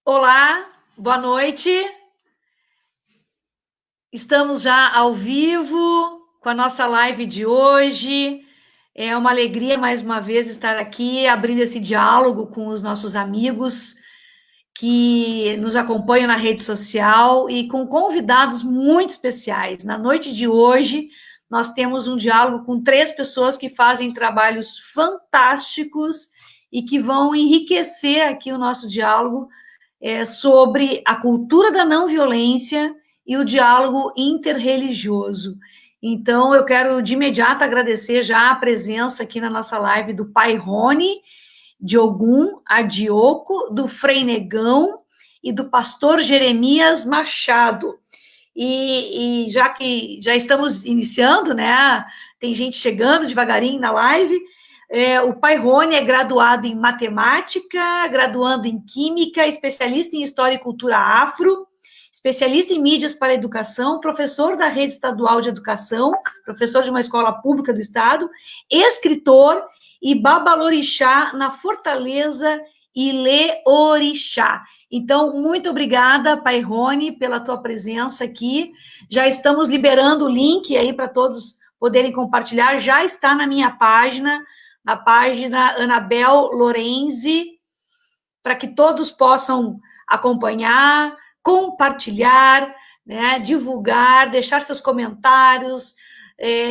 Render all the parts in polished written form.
Olá, boa noite. Estamos já ao vivo com a nossa live de hoje. É uma alegria mais uma vez estar aqui abrindo esse diálogo com os nossos amigos que nos acompanham na rede social e com convidados muito especiais. Na noite de hoje, nós temos um diálogo com três pessoas que fazem trabalhos fantásticos e que vão enriquecer aqui o nosso diálogo sobre a cultura da não violência e o diálogo interreligioso. Então, eu quero de imediato agradecer já a presença aqui na nossa live do Pai Rony, de Ogum Adioco, do Frei Negão e do pastor Jeremias Machado. E já que já estamos iniciando, né? Tem gente chegando devagarinho na live. O Pai Rony é graduado em matemática, graduando em química, especialista em história e cultura afro, especialista em mídias para a educação, professor da rede estadual de educação, professor de uma escola pública do estado, escritor e babalorixá na Fortaleza Ilê Orixá. Então, muito obrigada, Pai Rony, pela tua presença aqui. Já estamos liberando o link aí para todos poderem compartilhar. Já está na minha página, na página Anabel Lorenzi, para que todos possam acompanhar, compartilhar, né, divulgar, deixar seus comentários,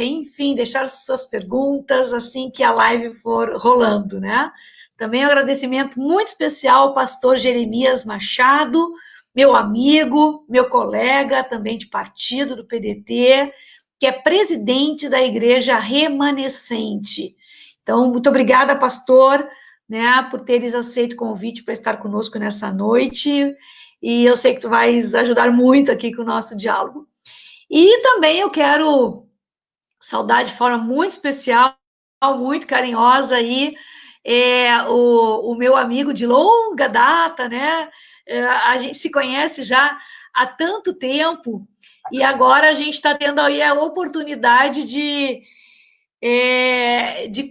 enfim, deixar suas perguntas assim que a live for rolando, né? Também um agradecimento muito especial ao pastor Jeremias Machado, meu amigo, meu colega também de partido do PDT, que é presidente da Igreja Remanescente. Então, muito obrigada, pastor, né, por teres aceito o convite para estar conosco nessa noite, e eu sei que tu vais ajudar muito aqui com o nosso diálogo. E também eu quero saudar de forma muito especial, muito carinhosa aí, o meu amigo de longa data, né, a gente se conhece já há tanto tempo, e agora a gente está tendo aí a oportunidade de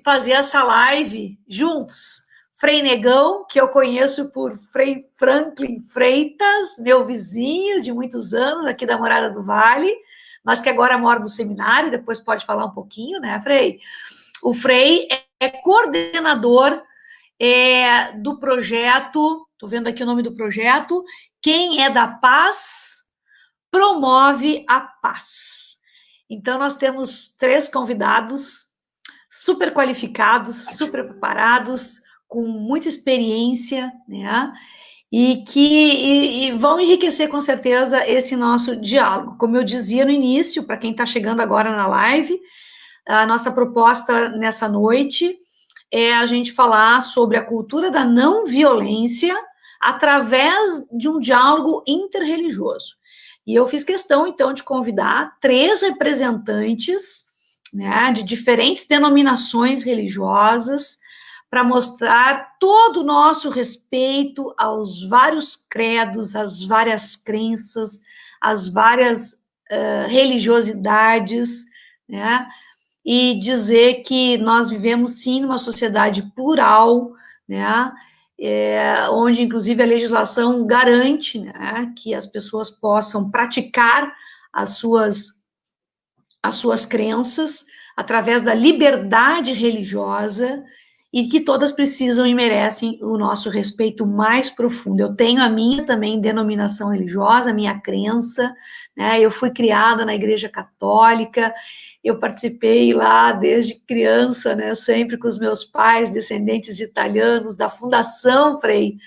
fazer essa live juntos. Frei Negão, que eu conheço por Frei Franklin Freitas, meu vizinho de muitos anos aqui da Morada do Vale, mas que agora mora no seminário, depois pode falar um pouquinho, né, Frei? O Frei é coordenador do projeto, estou vendo aqui o nome do projeto, Quem é da Paz promove a paz. Então, nós temos três convidados super qualificados, super preparados, com muita experiência, né? E vão enriquecer com certeza esse nosso diálogo. Como eu dizia no início, para quem está chegando agora na live, a nossa proposta nessa noite é a gente falar sobre a cultura da não violência através de um diálogo interreligioso. E eu fiz questão, então, de convidar três representantes, né, de diferentes denominações religiosas, para mostrar todo o nosso respeito aos vários credos, às várias crenças, às várias religiosidades, né, e dizer que nós vivemos, sim, numa sociedade plural, né, onde, inclusive, a legislação garante, né, que as pessoas possam praticar as suas crenças através da liberdade religiosa e que todas precisam e merecem o nosso respeito mais profundo. Eu tenho a minha também denominação religiosa, a minha crença, né, eu fui criada na Igreja Católica, eu participei lá desde criança, né, sempre com os meus pais, descendentes de italianos, da fundação, Frei,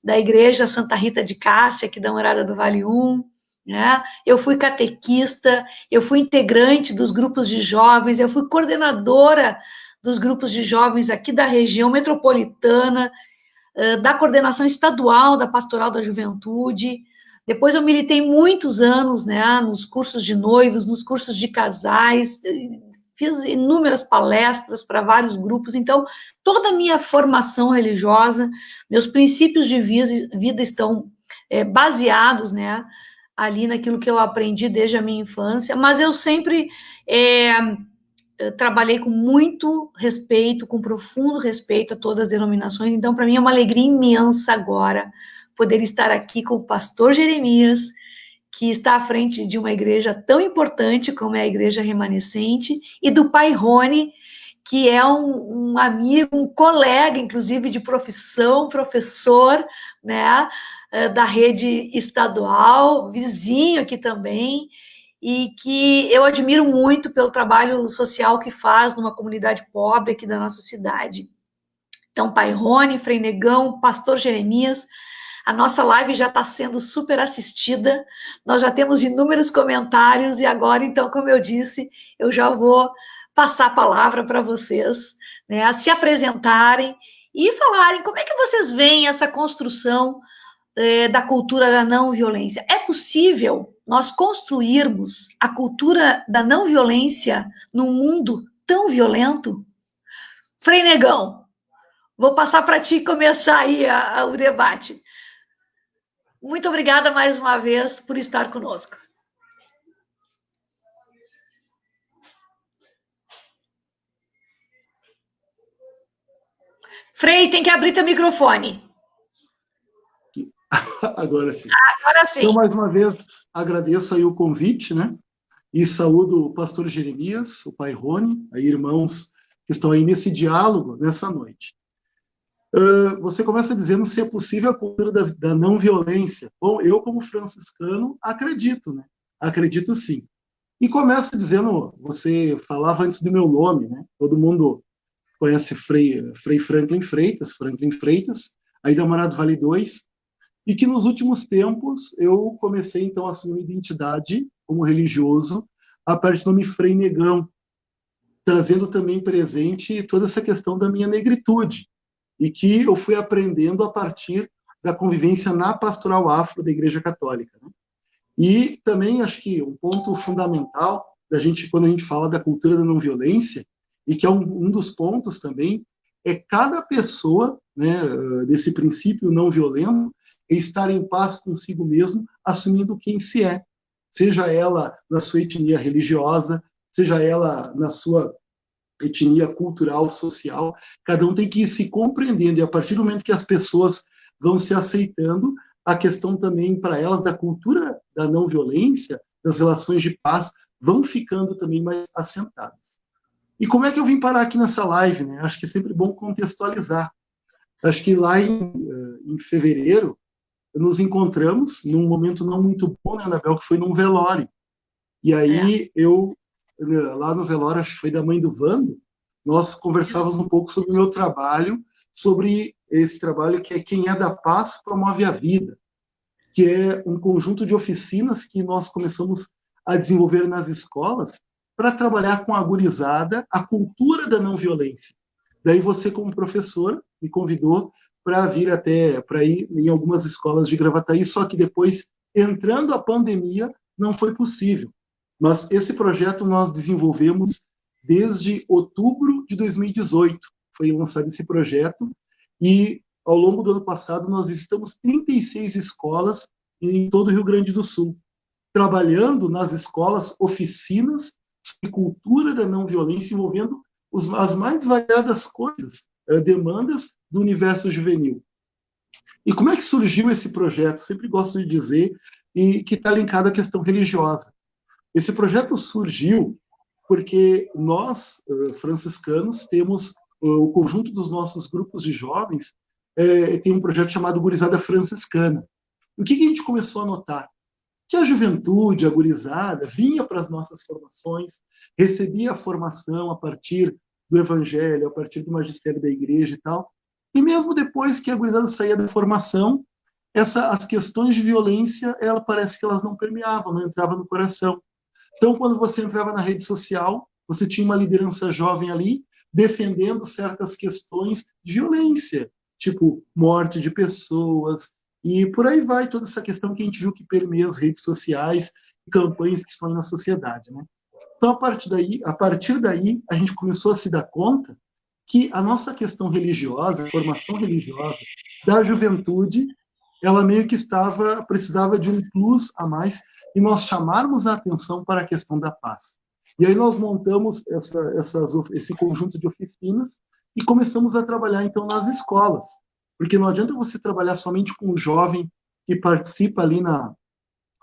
da Igreja Santa Rita de Cássia, aqui da Morada do Vale 1, né? Eu fui catequista, eu fui integrante dos grupos de jovens, eu fui coordenadora dos grupos de jovens aqui da região metropolitana, da coordenação estadual da Pastoral da Juventude. Depois eu militei muitos anos, né, nos cursos de noivos, nos cursos de casais, fiz inúmeras palestras para vários grupos. Então, toda a minha formação religiosa, meus princípios de vida estão baseados, né, ali naquilo que eu aprendi desde a minha infância, mas eu sempre trabalhei com muito respeito, com profundo respeito a todas as denominações, então para mim é uma alegria imensa agora poder estar aqui com o pastor Jeremias, que está à frente de uma igreja tão importante como é a Igreja Remanescente, e do pai Rony, que é um amigo, um colega, inclusive, de profissão, professor, né, da rede estadual, vizinho aqui também, e que eu admiro muito pelo trabalho social que faz numa comunidade pobre aqui da nossa cidade. Então, pai Rony, Frei Negão, pastor Jeremias, a nossa live já está sendo super assistida, nós já temos inúmeros comentários, e agora, então, como eu disse, eu já vou passar a palavra para vocês, né, se apresentarem e falarem como é que vocês veem essa construção da cultura da não violência. É possível nós construirmos a cultura da não violência num mundo tão violento? Frei Negão, vou passar para ti começar aí o debate. Muito obrigada mais uma vez por estar conosco. Frei, tem que abrir teu microfone. Agora sim. Agora sim. Então, mais uma vez, agradeço aí o convite, né? E saúdo o pastor Jeremias, o pai Rony, aí irmãos que estão aí nesse diálogo nessa noite. Você começa dizendo se é possível a cultura da não violência. Bom, eu como franciscano acredito, né? Acredito sim. E começo dizendo, você falava antes do meu nome, né? Todo mundo conhece Frei Franklin Freitas, aí da Morado Vale 2, e que nos últimos tempos eu comecei então a assumir uma identidade como religioso a partir do nome Frei Negão, trazendo também presente toda essa questão da minha negritude, e que eu fui aprendendo a partir da convivência na pastoral afro da Igreja Católica, né? E também acho que um ponto fundamental da gente, quando a gente fala da cultura da não violência, e que é um dos pontos também, é cada pessoa, né, desse princípio não violento, estar em paz consigo mesmo, assumindo quem se é, seja ela na sua etnia religiosa, seja ela na sua etnia cultural, social, cada um tem que ir se compreendendo, e a partir do momento que as pessoas vão se aceitando, a questão também para elas da cultura da não violência, das relações de paz, vão ficando também mais assentadas. E como é que eu vim parar aqui nessa live, né? Acho que é sempre bom contextualizar. Acho que lá em fevereiro, nos encontramos num momento não muito bom, né, Anabel, que foi num velório. E aí eu, lá no velório, acho que foi da mãe do Vando, nós conversávamos um pouco sobre o meu trabalho, sobre esse trabalho que é Quem é da Paz promove a vida, que é um conjunto de oficinas que nós começamos a desenvolver nas escolas para trabalhar com a gurizada a cultura da não violência. Daí você, como professor, me convidou para vir para ir em algumas escolas de Gravataí, só que depois, entrando a pandemia, não foi possível. Mas esse projeto nós desenvolvemos desde outubro de 2018. Foi lançado esse projeto e, ao longo do ano passado, nós visitamos 36 escolas em todo o Rio Grande do Sul, trabalhando nas escolas oficinas de cultura da não violência, envolvendo as mais variadas coisas, demandas do universo juvenil. E como é que surgiu esse projeto? Sempre gosto de dizer, e que está linkado à questão religiosa. Esse projeto surgiu porque nós, franciscanos, temos o conjunto dos nossos grupos de jovens, tem um projeto chamado Gurizada Franciscana. O que a gente começou a notar? Que a juventude, a gurizada, vinha para as nossas formações, recebia a formação a partir do evangelho, a partir do magistério da igreja e tal, e mesmo depois que a gurizada saía da formação, as questões de violência, parece que elas não permeavam, não entravam no coração. Então, quando você entrava na rede social, você tinha uma liderança jovem ali, defendendo certas questões de violência, tipo morte de pessoas, e por aí vai toda essa questão que a gente viu que permeia as redes sociais e campanhas que estão aí na sociedade, né? Então, a partir daí, a gente começou a se dar conta que a nossa questão religiosa, a formação religiosa da juventude, ela meio que precisava de um plus a mais, e nós chamarmos a atenção para a questão da paz. E aí nós montamos esse conjunto de oficinas e começamos a trabalhar, então, nas escolas. Porque não adianta você trabalhar somente com o jovem que participa ali na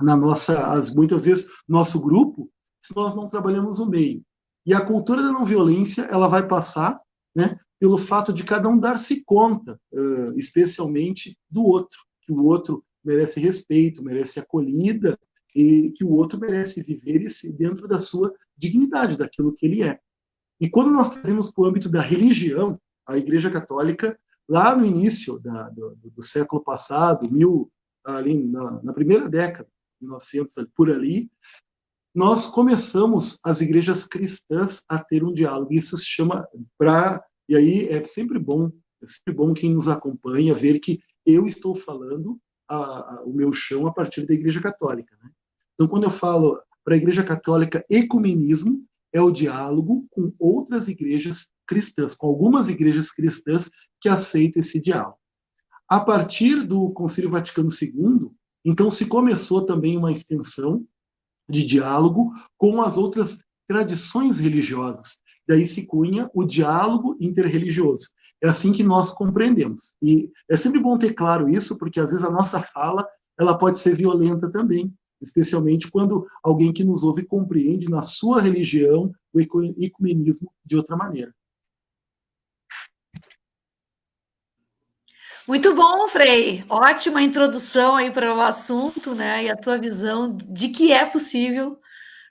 nossa, muitas vezes, nosso grupo, se nós não trabalhamos o meio. E a cultura da não violência, ela vai passar, né, pelo fato de cada um dar-se conta, especialmente do outro, que o outro merece respeito, merece acolhida, e que o outro merece viver dentro da sua dignidade, daquilo que ele é. E quando nós trazemos para o âmbito da religião, a Igreja Católica, lá no início do século passado, ali na primeira década, 1900, por ali, nós começamos as igrejas cristãs a ter um diálogo. Isso se chama e aí é sempre bom quem nos acompanha ver que eu estou falando o meu chão a partir da Igreja Católica, né? Então, quando eu falo para a Igreja Católica, ecumenismo é o diálogo com outras igrejas cristãs, com algumas igrejas cristãs que aceitam esse diálogo. A partir do Concílio Vaticano II, então se começou também uma extensão de diálogo com as outras tradições religiosas. Daí se cunha o diálogo interreligioso. É assim que nós compreendemos. E é sempre bom ter claro isso, porque às vezes a nossa fala ela pode ser violenta também, especialmente quando alguém que nos ouve compreende na sua religião o ecumenismo de outra maneira. Muito bom, Frei. Ótima introdução aí para o assunto, né? E a tua visão de que é possível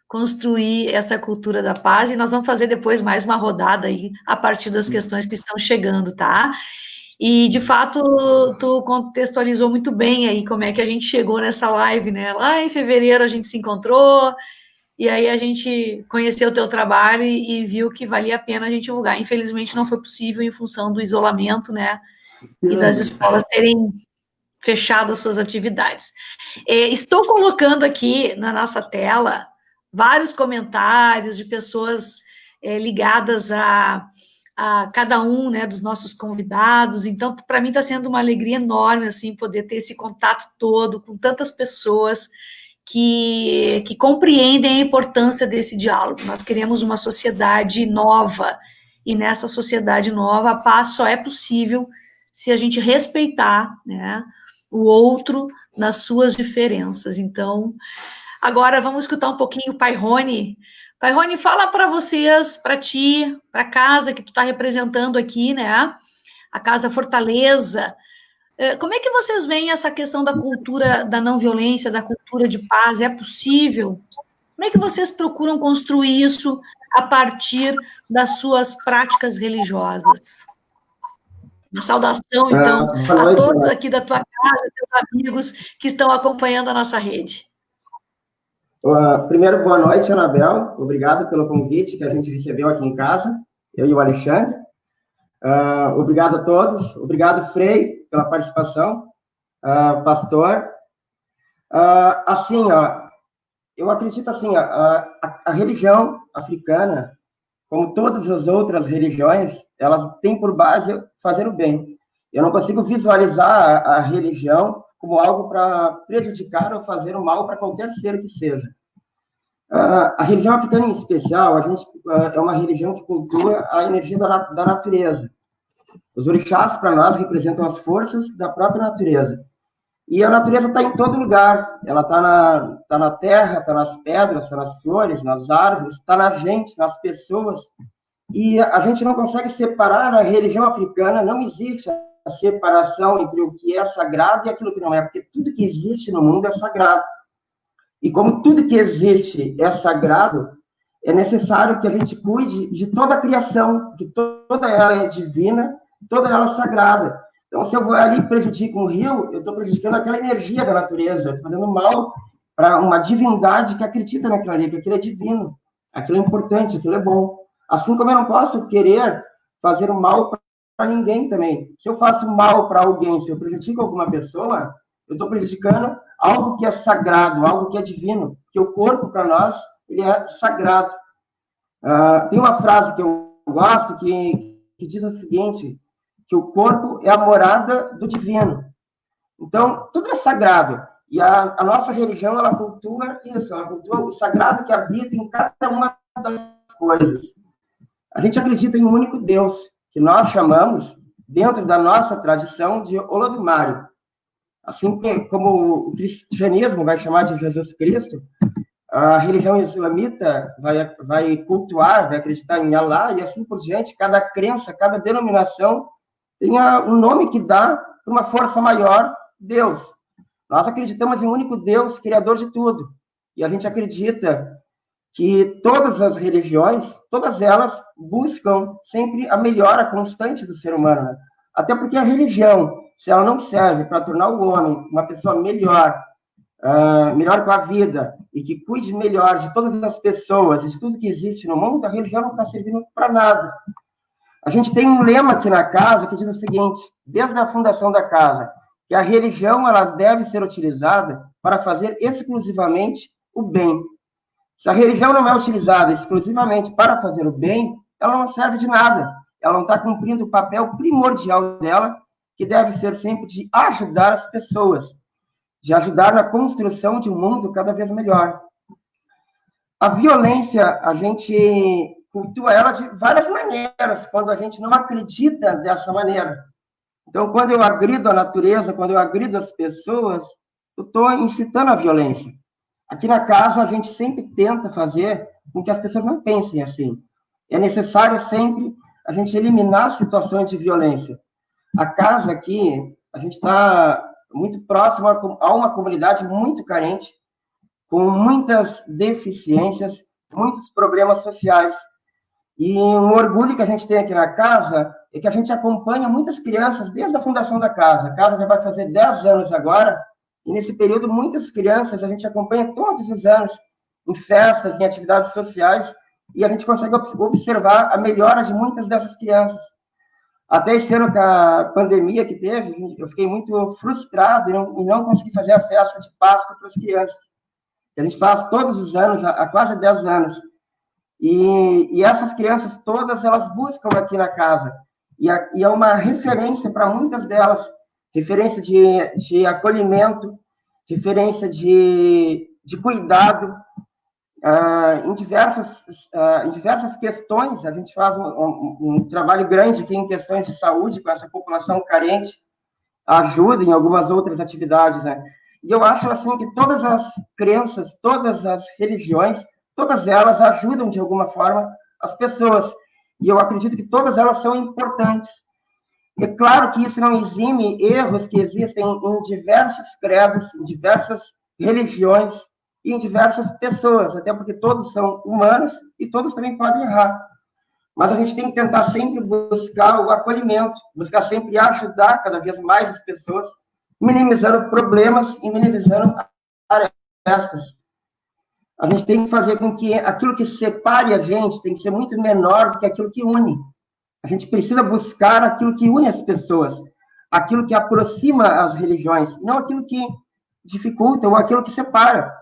construir essa cultura da paz. E nós vamos fazer depois mais uma rodada aí a partir das questões que estão chegando, tá? E, de fato, tu contextualizou muito bem aí como é que a gente chegou nessa live, né? Lá em fevereiro a gente se encontrou, e aí a gente conheceu o teu trabalho e viu que valia a pena a gente divulgar. Infelizmente não foi possível em função do isolamento, né? E das escolas terem fechado as suas atividades. Estou colocando aqui na nossa tela vários comentários de pessoas ligadas a cada um, né, dos nossos convidados. Então, para mim está sendo uma alegria enorme assim poder ter esse contato todo com tantas pessoas que compreendem a importância desse diálogo. Nós queremos uma sociedade nova, e nessa sociedade nova a paz só é possível se a gente respeitar, né, o outro nas suas diferenças. Então, agora vamos escutar um pouquinho o Pai Rony. Pai Rony, fala para vocês, para ti, para a casa que tu está representando aqui, né, a Casa Fortaleza. Como é que vocês veem essa questão da cultura da não violência, da cultura de paz? É possível? Como é que vocês procuram construir isso a partir das suas práticas religiosas? Uma saudação, então, a todos aqui da tua casa, teus amigos que estão acompanhando a nossa rede. Primeiro, boa noite, Anabel. Obrigado pelo convite que a gente recebeu aqui em casa, eu e o Alexandre. Obrigado a todos. Obrigado, Frei, pela participação. Pastor. Assim, eu acredito assim, a religião africana, como todas as outras religiões, ela tem por base fazer o bem. Eu não consigo visualizar a religião como algo para prejudicar ou fazer o mal para qualquer ser que seja. A religião africana, em especial, é uma religião que cultua a energia da natureza. Os orixás, para nós, representam as forças da própria natureza. E a natureza está em todo lugar. Ela está na terra, está nas pedras, está nas flores, nas árvores, está na gente, nas pessoas. E a gente não consegue separar a religião africana, não existe a separação entre o que é sagrado e aquilo que não é, porque tudo que existe no mundo é sagrado. E como tudo que existe é sagrado, é necessário que a gente cuide de toda a criação, que toda ela é divina, toda ela é sagrada. Então, se eu vou ali e prejudico um rio, eu estou prejudicando aquela energia da natureza, eu estou fazendo mal para uma divindade que acredita naquilo ali, que aquilo é divino, aquilo é importante, aquilo é bom. Assim como eu não posso querer fazer o mal para ninguém também. Se eu faço mal para alguém, se eu prejudico alguma pessoa, eu estou prejudicando algo que é sagrado, algo que é divino, porque o corpo, para nós, ele é sagrado. Tem uma frase que eu gosto que diz o seguinte, que o corpo é a morada do divino. Então, tudo é sagrado. E a nossa religião, ela cultua isso, ela cultua o sagrado que habita em cada uma das coisas. A gente acredita em um único Deus, que nós chamamos dentro da nossa tradição de Olodumare. Assim como o cristianismo vai chamar de Jesus Cristo, a religião islamita vai cultuar, vai acreditar em Allah, e assim por diante. Cada crença, cada denominação tem um nome que dá para uma força maior, Deus. Nós acreditamos em um único Deus, criador de tudo. E a gente acredita que todas as religiões, todas elas buscam sempre a melhora constante do ser humano, né? Até porque a religião, se ela não serve para tornar o homem uma pessoa melhor, melhor com a vida, e que cuide melhor de todas as pessoas, de tudo que existe no mundo, a religião não está servindo para nada. A gente tem um lema aqui na casa que diz o seguinte, desde a fundação da casa, que a religião ela deve ser utilizada para fazer exclusivamente o bem. Se a religião não é utilizada exclusivamente para fazer o bem, ela não serve de nada. Ela não está cumprindo o papel primordial dela, que deve ser sempre de ajudar as pessoas, de ajudar na construção de um mundo cada vez melhor. A violência, a gente cultua ela de várias maneiras, quando a gente não acredita dessa maneira. Então, quando eu agrido a natureza, quando eu agrido as pessoas, eu estou incitando a violência. Aqui na casa, a gente sempre tenta fazer com que as pessoas não pensem assim. É necessário sempre a gente eliminar situações de violência. A casa aqui, a gente está muito próximo a uma comunidade muito carente, com muitas deficiências, muitos problemas sociais. E um orgulho que a gente tem aqui na casa é que a gente acompanha muitas crianças desde a fundação da casa. A casa já vai fazer 10 anos agora, e nesse período muitas crianças a gente acompanha todos os anos em festas, em atividades sociais, e a gente consegue observar a melhora de muitas dessas crianças. Até esse ano, com a pandemia que teve, eu fiquei muito frustrado em não conseguir fazer a festa de Páscoa para as crianças. Que a gente faz todos os anos, há quase 10 anos. E essas crianças todas, elas buscam aqui na casa. E é uma referência para muitas delas, referência de acolhimento, referência de cuidado, em diversas questões. A gente faz um trabalho grande aqui em questões de saúde com essa população carente, ajuda em algumas outras atividades, né? E eu acho assim que todas as crenças, todas as religiões, todas elas ajudam de alguma forma as pessoas. E eu acredito que todas elas são importantes. É claro que isso não exime erros que existem em diversos credos, em diversas religiões e em diversas pessoas, até porque todos são humanos e todos também podem errar. Mas a gente tem que tentar sempre buscar o acolhimento, buscar sempre ajudar cada vez mais as pessoas, minimizando problemas e minimizando arestas. A gente tem que fazer com que aquilo que separe a gente tem que ser muito menor do que aquilo que une. A gente precisa buscar aquilo que une as pessoas, aquilo que aproxima as religiões, não aquilo que dificulta ou aquilo que separa.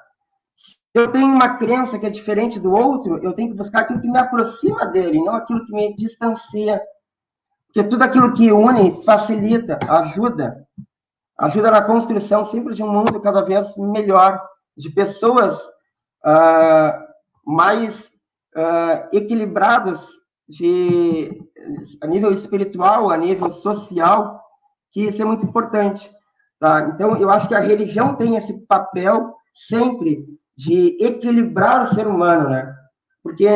Se eu tenho uma crença que é diferente do outro, eu tenho que buscar aquilo que me aproxima dele, não aquilo que me distancia. Porque tudo aquilo que une facilita, ajuda na construção sempre de um mundo cada vez melhor, de pessoas mais equilibradas a nível espiritual, a nível social, que isso é muito importante. Tá? Então, eu acho que a religião tem esse papel sempre de equilibrar o ser humano, né? Porque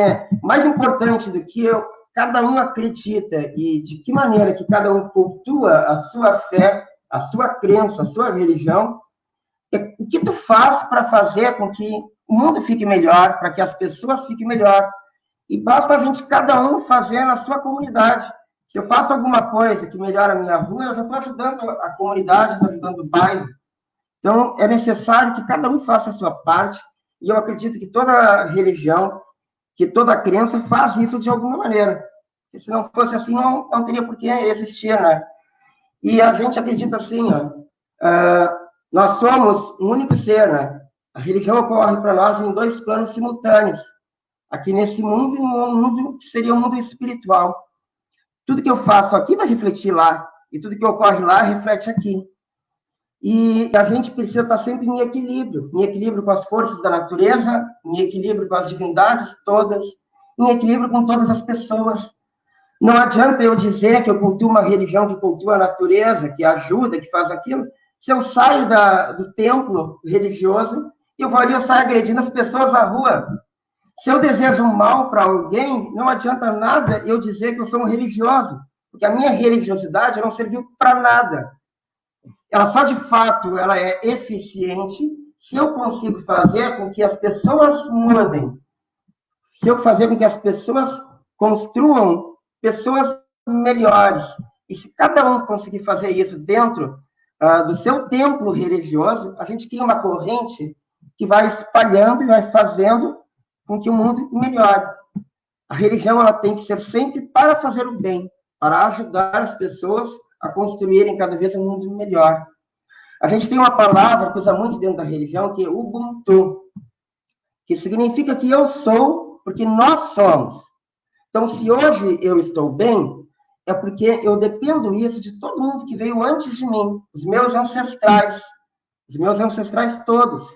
mais importante do que cada um acredita e de que maneira que cada um cultua a sua fé, a sua crença, a sua religião, é o que tu faz para fazer com que o mundo fique melhor, para que as pessoas fiquem melhor. E basta a gente, cada um, fazer na sua comunidade. Se eu faço alguma coisa que melhora a minha rua, eu já estou ajudando a comunidade, estou ajudando o bairro. Então, é necessário que cada um faça a sua parte, e eu acredito que toda religião, que toda crença faz isso de alguma maneira. Porque se não fosse assim, não teria por que existir, né? E a gente acredita assim, nós somos um único ser, né? A religião ocorre para nós em 2 planos simultâneos. Aqui nesse mundo, e um mundo que seria um mundo espiritual. Tudo que eu faço aqui vai refletir lá, e tudo que ocorre lá reflete aqui. E a gente precisa estar sempre em equilíbrio com as forças da natureza, em equilíbrio com as divindades todas, em equilíbrio com todas as pessoas. Não adianta eu dizer que eu cultuo uma religião que cultua a natureza, que ajuda, que faz aquilo, se eu saio do templo religioso e eu vou ali, eu saio agredindo as pessoas na rua. Se eu desejo mal para alguém, não adianta nada eu dizer que eu sou um religioso, porque a minha religiosidade não serviu para nada. Ela só, de fato, ela é eficiente se eu consigo fazer com que as pessoas mudem, se eu fazer com que as pessoas construam pessoas melhores. E se cada um conseguir fazer isso dentro do seu templo religioso, a gente cria uma corrente que vai espalhando e vai fazendo com que o mundo melhore. A religião ela tem que ser sempre para fazer o bem, para ajudar as pessoas a construírem cada vez um mundo melhor. A gente tem uma palavra que usa muito dentro da religião, que é Ubuntu, que significa que eu sou porque nós somos. Então, se hoje eu estou bem, é porque eu dependo isso de todo mundo que veio antes de mim, os meus ancestrais todos.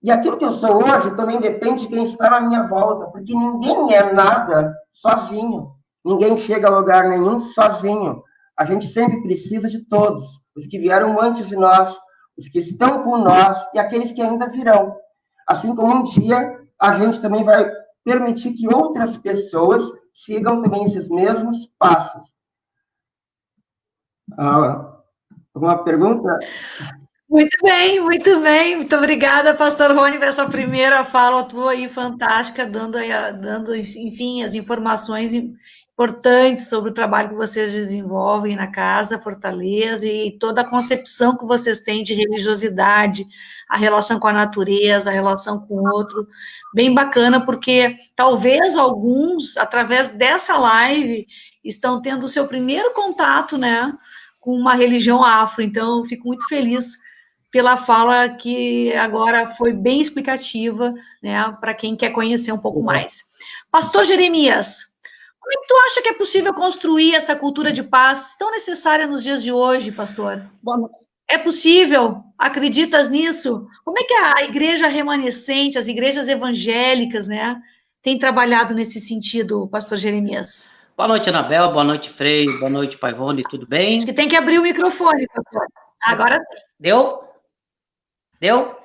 E aquilo que eu sou hoje também depende de quem está na minha volta, porque ninguém é nada sozinho. Ninguém chega a lugar nenhum sozinho. A gente sempre precisa de todos, os que vieram antes de nós, os que estão com nós e aqueles que ainda virão. Assim como um dia a gente também vai permitir que outras pessoas sigam também esses mesmos passos. Alguma pergunta? Muito bem, muito bem. Muito obrigada, pastor Rony, por essa primeira fala tua aí, fantástica, dando, enfim, as informações importantes sobre o trabalho que vocês desenvolvem na Casa Fortaleza e toda a concepção que vocês têm de religiosidade, a relação com a natureza, a relação com o outro. Bem bacana, porque talvez alguns, através dessa live, estão tendo o seu primeiro contato, né, com uma religião afro. Então, eu fico muito feliz pela fala que agora foi bem explicativa, né, para quem quer conhecer um pouco mais. Pastor Jeremias, como é que tu acha que é possível construir essa cultura de paz tão necessária nos dias de hoje, pastor? É possível? Acreditas nisso? Como é que a igreja remanescente, as igrejas evangélicas, né, têm trabalhado nesse sentido, pastor Jeremias? Boa noite, Anabel. Boa noite, Frei. Boa noite, Pai Rony. Tudo bem? Acho que tem que abrir o microfone, pastor. Agora sim. Deu? Deu,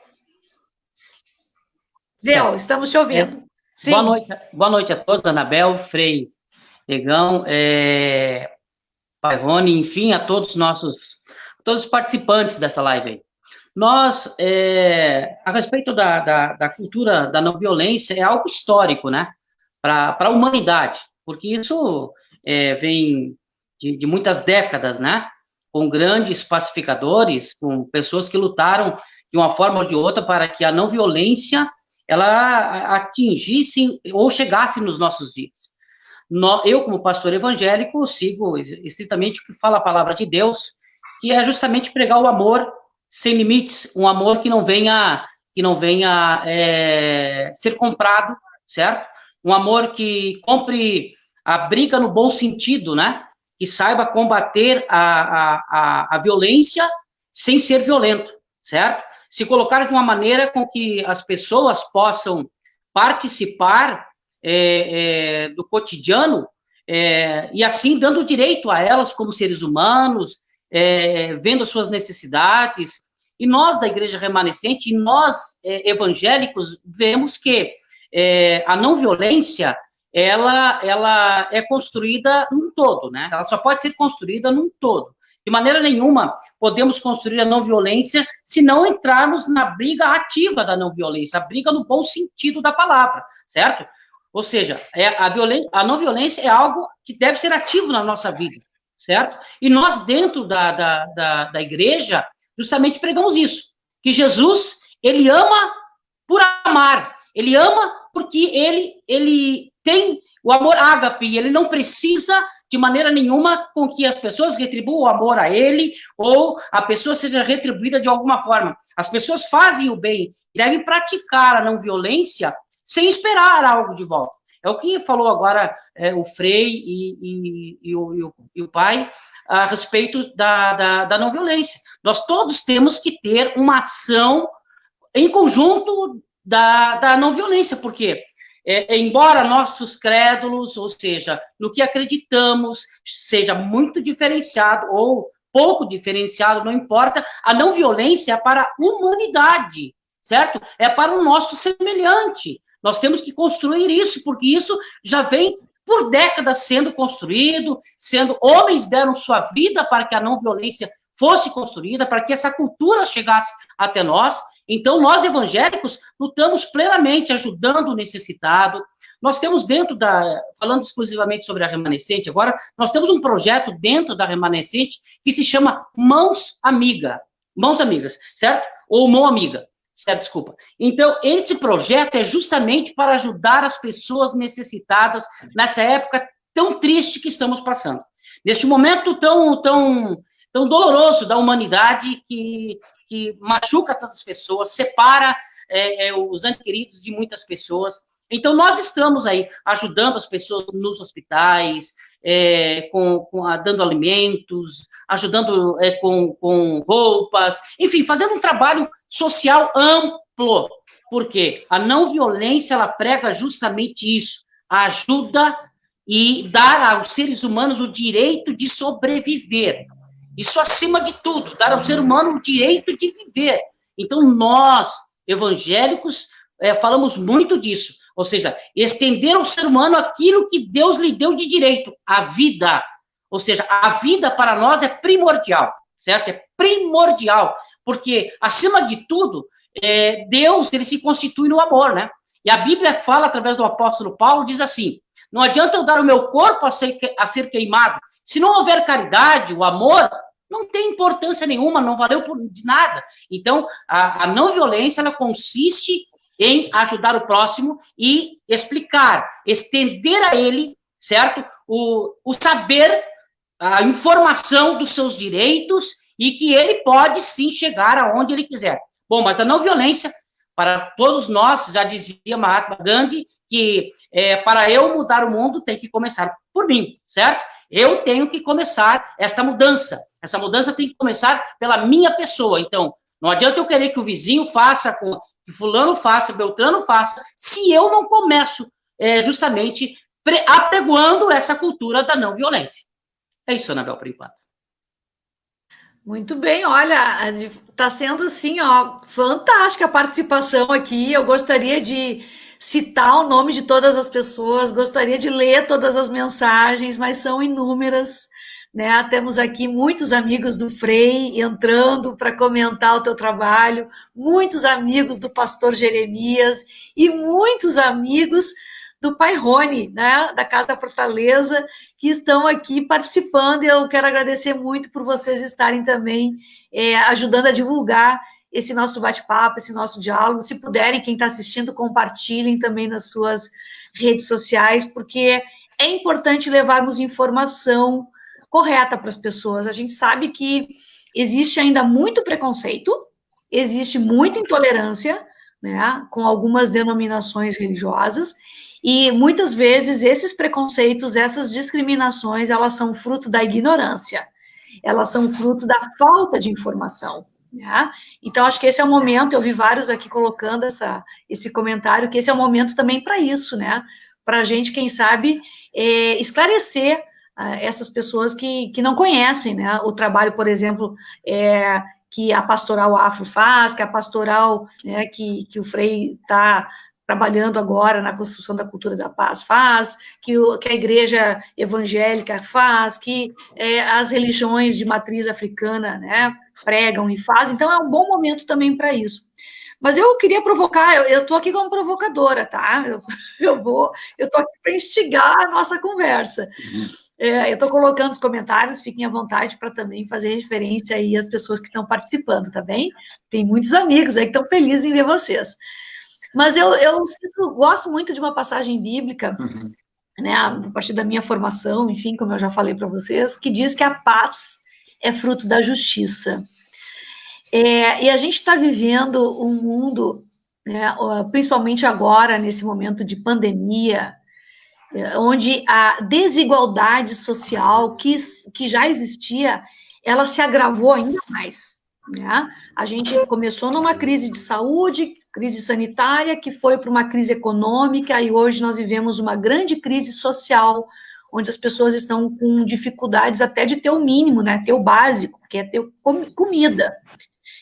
certo. Estamos te ouvindo. Sim. Boa noite a todos, Anabel, Frei, Negão, Pai Rony, enfim, a todos os participantes dessa live aí. Nós, a respeito da cultura da não violência, é algo histórico, né, para a humanidade, porque isso vem de muitas décadas, né, com grandes pacificadores, com pessoas que lutaram de uma forma ou de outra para que a não violência ela atingisse ou chegasse nos nossos dias. Eu, como pastor evangélico, sigo estritamente o que fala a palavra de Deus, que é justamente pregar o amor sem limites, um amor que não venha ser comprado, certo? Um amor que compre a briga no bom sentido, né? Que saiba combater a violência sem ser violento, certo? Se colocar de uma maneira com que as pessoas possam participar do cotidiano e assim dando direito a elas como seres humanos, vendo as suas necessidades. E nós da Igreja Remanescente, e nós evangélicos, vemos que a não violência ela é construída num todo, né? Ela só pode ser construída num todo. De maneira nenhuma podemos construir a não violência se não entrarmos na briga ativa da não violência, a briga no bom sentido da palavra, certo? Ou seja, a não violência é algo que deve ser ativo na nossa vida, certo? E nós, dentro da igreja, justamente pregamos isso, que Jesus, ele ama por amar, ele ama porque ele tem o amor ágape, ele não precisa de maneira nenhuma com que as pessoas retribuam o amor a ele, ou a pessoa seja retribuída de alguma forma. As pessoas fazem o bem, devem praticar a não violência sem esperar algo de volta. É o que falou agora o Frei e o Pai a respeito da não violência. Nós todos temos que ter uma ação em conjunto da não violência, porque embora nossos crédulos, ou seja, no que acreditamos, seja muito diferenciado ou pouco diferenciado, não importa, a não violência é para a humanidade, certo? É para o nosso semelhante. Nós temos que construir isso, porque isso já vem por décadas sendo construído, homens deram sua vida para que a não violência fosse construída, para que essa cultura chegasse até nós. Então, nós evangélicos lutamos plenamente, ajudando o necessitado. Nós temos falando exclusivamente sobre a Remanescente agora, nós temos um projeto dentro da Remanescente que se chama Mãos Amigas, certo? Ou Mão Amiga, certo? Desculpa. Então, esse projeto é justamente para ajudar as pessoas necessitadas nessa época tão triste que estamos passando. Neste momento tão doloroso da humanidade que machuca tantas pessoas, separa os entes queridos de muitas pessoas. Então, nós estamos aí ajudando as pessoas nos hospitais, dando alimentos, ajudando com roupas, enfim, fazendo um trabalho social amplo, porque a não violência, ela prega justamente isso, ajuda e dar aos seres humanos o direito de sobreviver. Isso acima de tudo, dar ao ser humano o direito de viver. Então, nós, evangélicos, falamos muito disso, ou seja, estender ao ser humano aquilo que Deus lhe deu de direito, a vida. Ou seja, a vida para nós é primordial, certo? É primordial, porque, acima de tudo, Deus, ele se constitui no amor, né? E a Bíblia fala, através do apóstolo Paulo, diz assim, não adianta eu dar o meu corpo a ser queimado, se não houver caridade, o amor, não tem importância nenhuma, não valeu de nada. Então, a não violência, ela consiste em ajudar o próximo e explicar, estender a ele, certo? O saber, a informação dos seus direitos e que ele pode, sim, chegar aonde ele quiser. Bom, mas a não violência, para todos nós, já dizia Mahatma Gandhi, que para eu mudar o mundo tem que começar por mim, certo? Eu tenho que começar esta mudança. Essa mudança tem que começar pela minha pessoa. Então, não adianta eu querer que o vizinho faça, que fulano faça, Beltrano faça, se eu não começo justamente apregoando essa cultura da não violência. É isso, Anabel, por enquanto. Muito bem, olha, está sendo assim, ó, fantástica a participação aqui. Eu gostaria de citar o nome de todas as pessoas, gostaria de ler todas as mensagens, mas são inúmeras, né? Temos aqui muitos amigos do Frei entrando para comentar o teu trabalho, muitos amigos do pastor Jeremias e muitos amigos do Pai Rony, né, da Casa Fortaleza, que estão aqui participando, e eu quero agradecer muito por vocês estarem também ajudando a divulgar esse nosso bate-papo, esse nosso diálogo. Se puderem, quem está assistindo, compartilhem também nas suas redes sociais, porque é importante levarmos informação correta para as pessoas. A gente sabe que existe ainda muito preconceito, existe muita intolerância, né, com algumas denominações religiosas, e muitas vezes esses preconceitos, essas discriminações, elas são fruto da ignorância, elas são fruto da falta de informação, né? Então, acho que esse é o momento, eu vi vários aqui colocando esse comentário, que esse é o momento também para isso, né? Para a gente, quem sabe, esclarecer essas pessoas que não conhecem, né? O trabalho, por exemplo, que a Pastoral Afro faz, que a Pastoral, né, que o Frei está trabalhando agora na construção da cultura da paz faz, que a igreja evangélica faz, que as religiões de matriz africana, né, pregam e fazem. Então, é um bom momento também para isso. Mas eu queria provocar, eu estou aqui como provocadora, tá? Eu estou aqui para instigar a nossa conversa. Eu estou colocando os comentários, fiquem à vontade para também fazer referência aí às pessoas que estão participando, tá bem? Tem muitos amigos aí que estão felizes em ver vocês. Mas eu gosto muito de uma passagem bíblica, né, a partir da minha formação, enfim, como eu já falei para vocês, que diz que a paz é fruto da justiça. E a gente está vivendo um mundo, né, principalmente agora, nesse momento de pandemia, onde a desigualdade social que já existia, ela se agravou ainda mais, né? A gente começou numa crise de saúde, crise sanitária, que foi para uma crise econômica, e hoje nós vivemos uma grande crise social, onde as pessoas estão com dificuldades até de ter o mínimo, né, ter o básico, que é ter comida.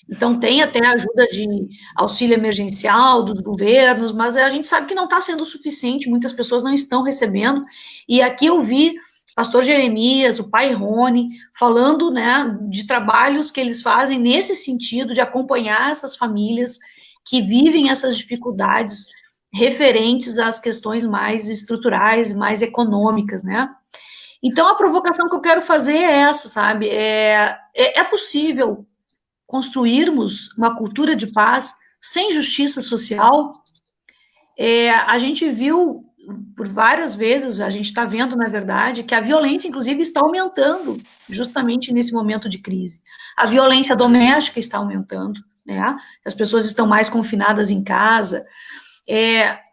Então, tem até ajuda de auxílio emergencial dos governos, mas a gente sabe que não está sendo suficiente, muitas pessoas não estão recebendo, e aqui eu vi pastor Jeremias, o pai Rony, falando, né, de trabalhos que eles fazem nesse sentido, de acompanhar essas famílias que vivem essas dificuldades referentes às questões mais estruturais, mais econômicas, né? Então, a provocação que eu quero fazer é essa, sabe? É possível construirmos uma cultura de paz sem justiça social? A gente viu por várias vezes, a gente está vendo, na verdade, que a violência, inclusive, está aumentando justamente nesse momento de crise. A violência doméstica está aumentando, né? As pessoas estão mais confinadas em casa.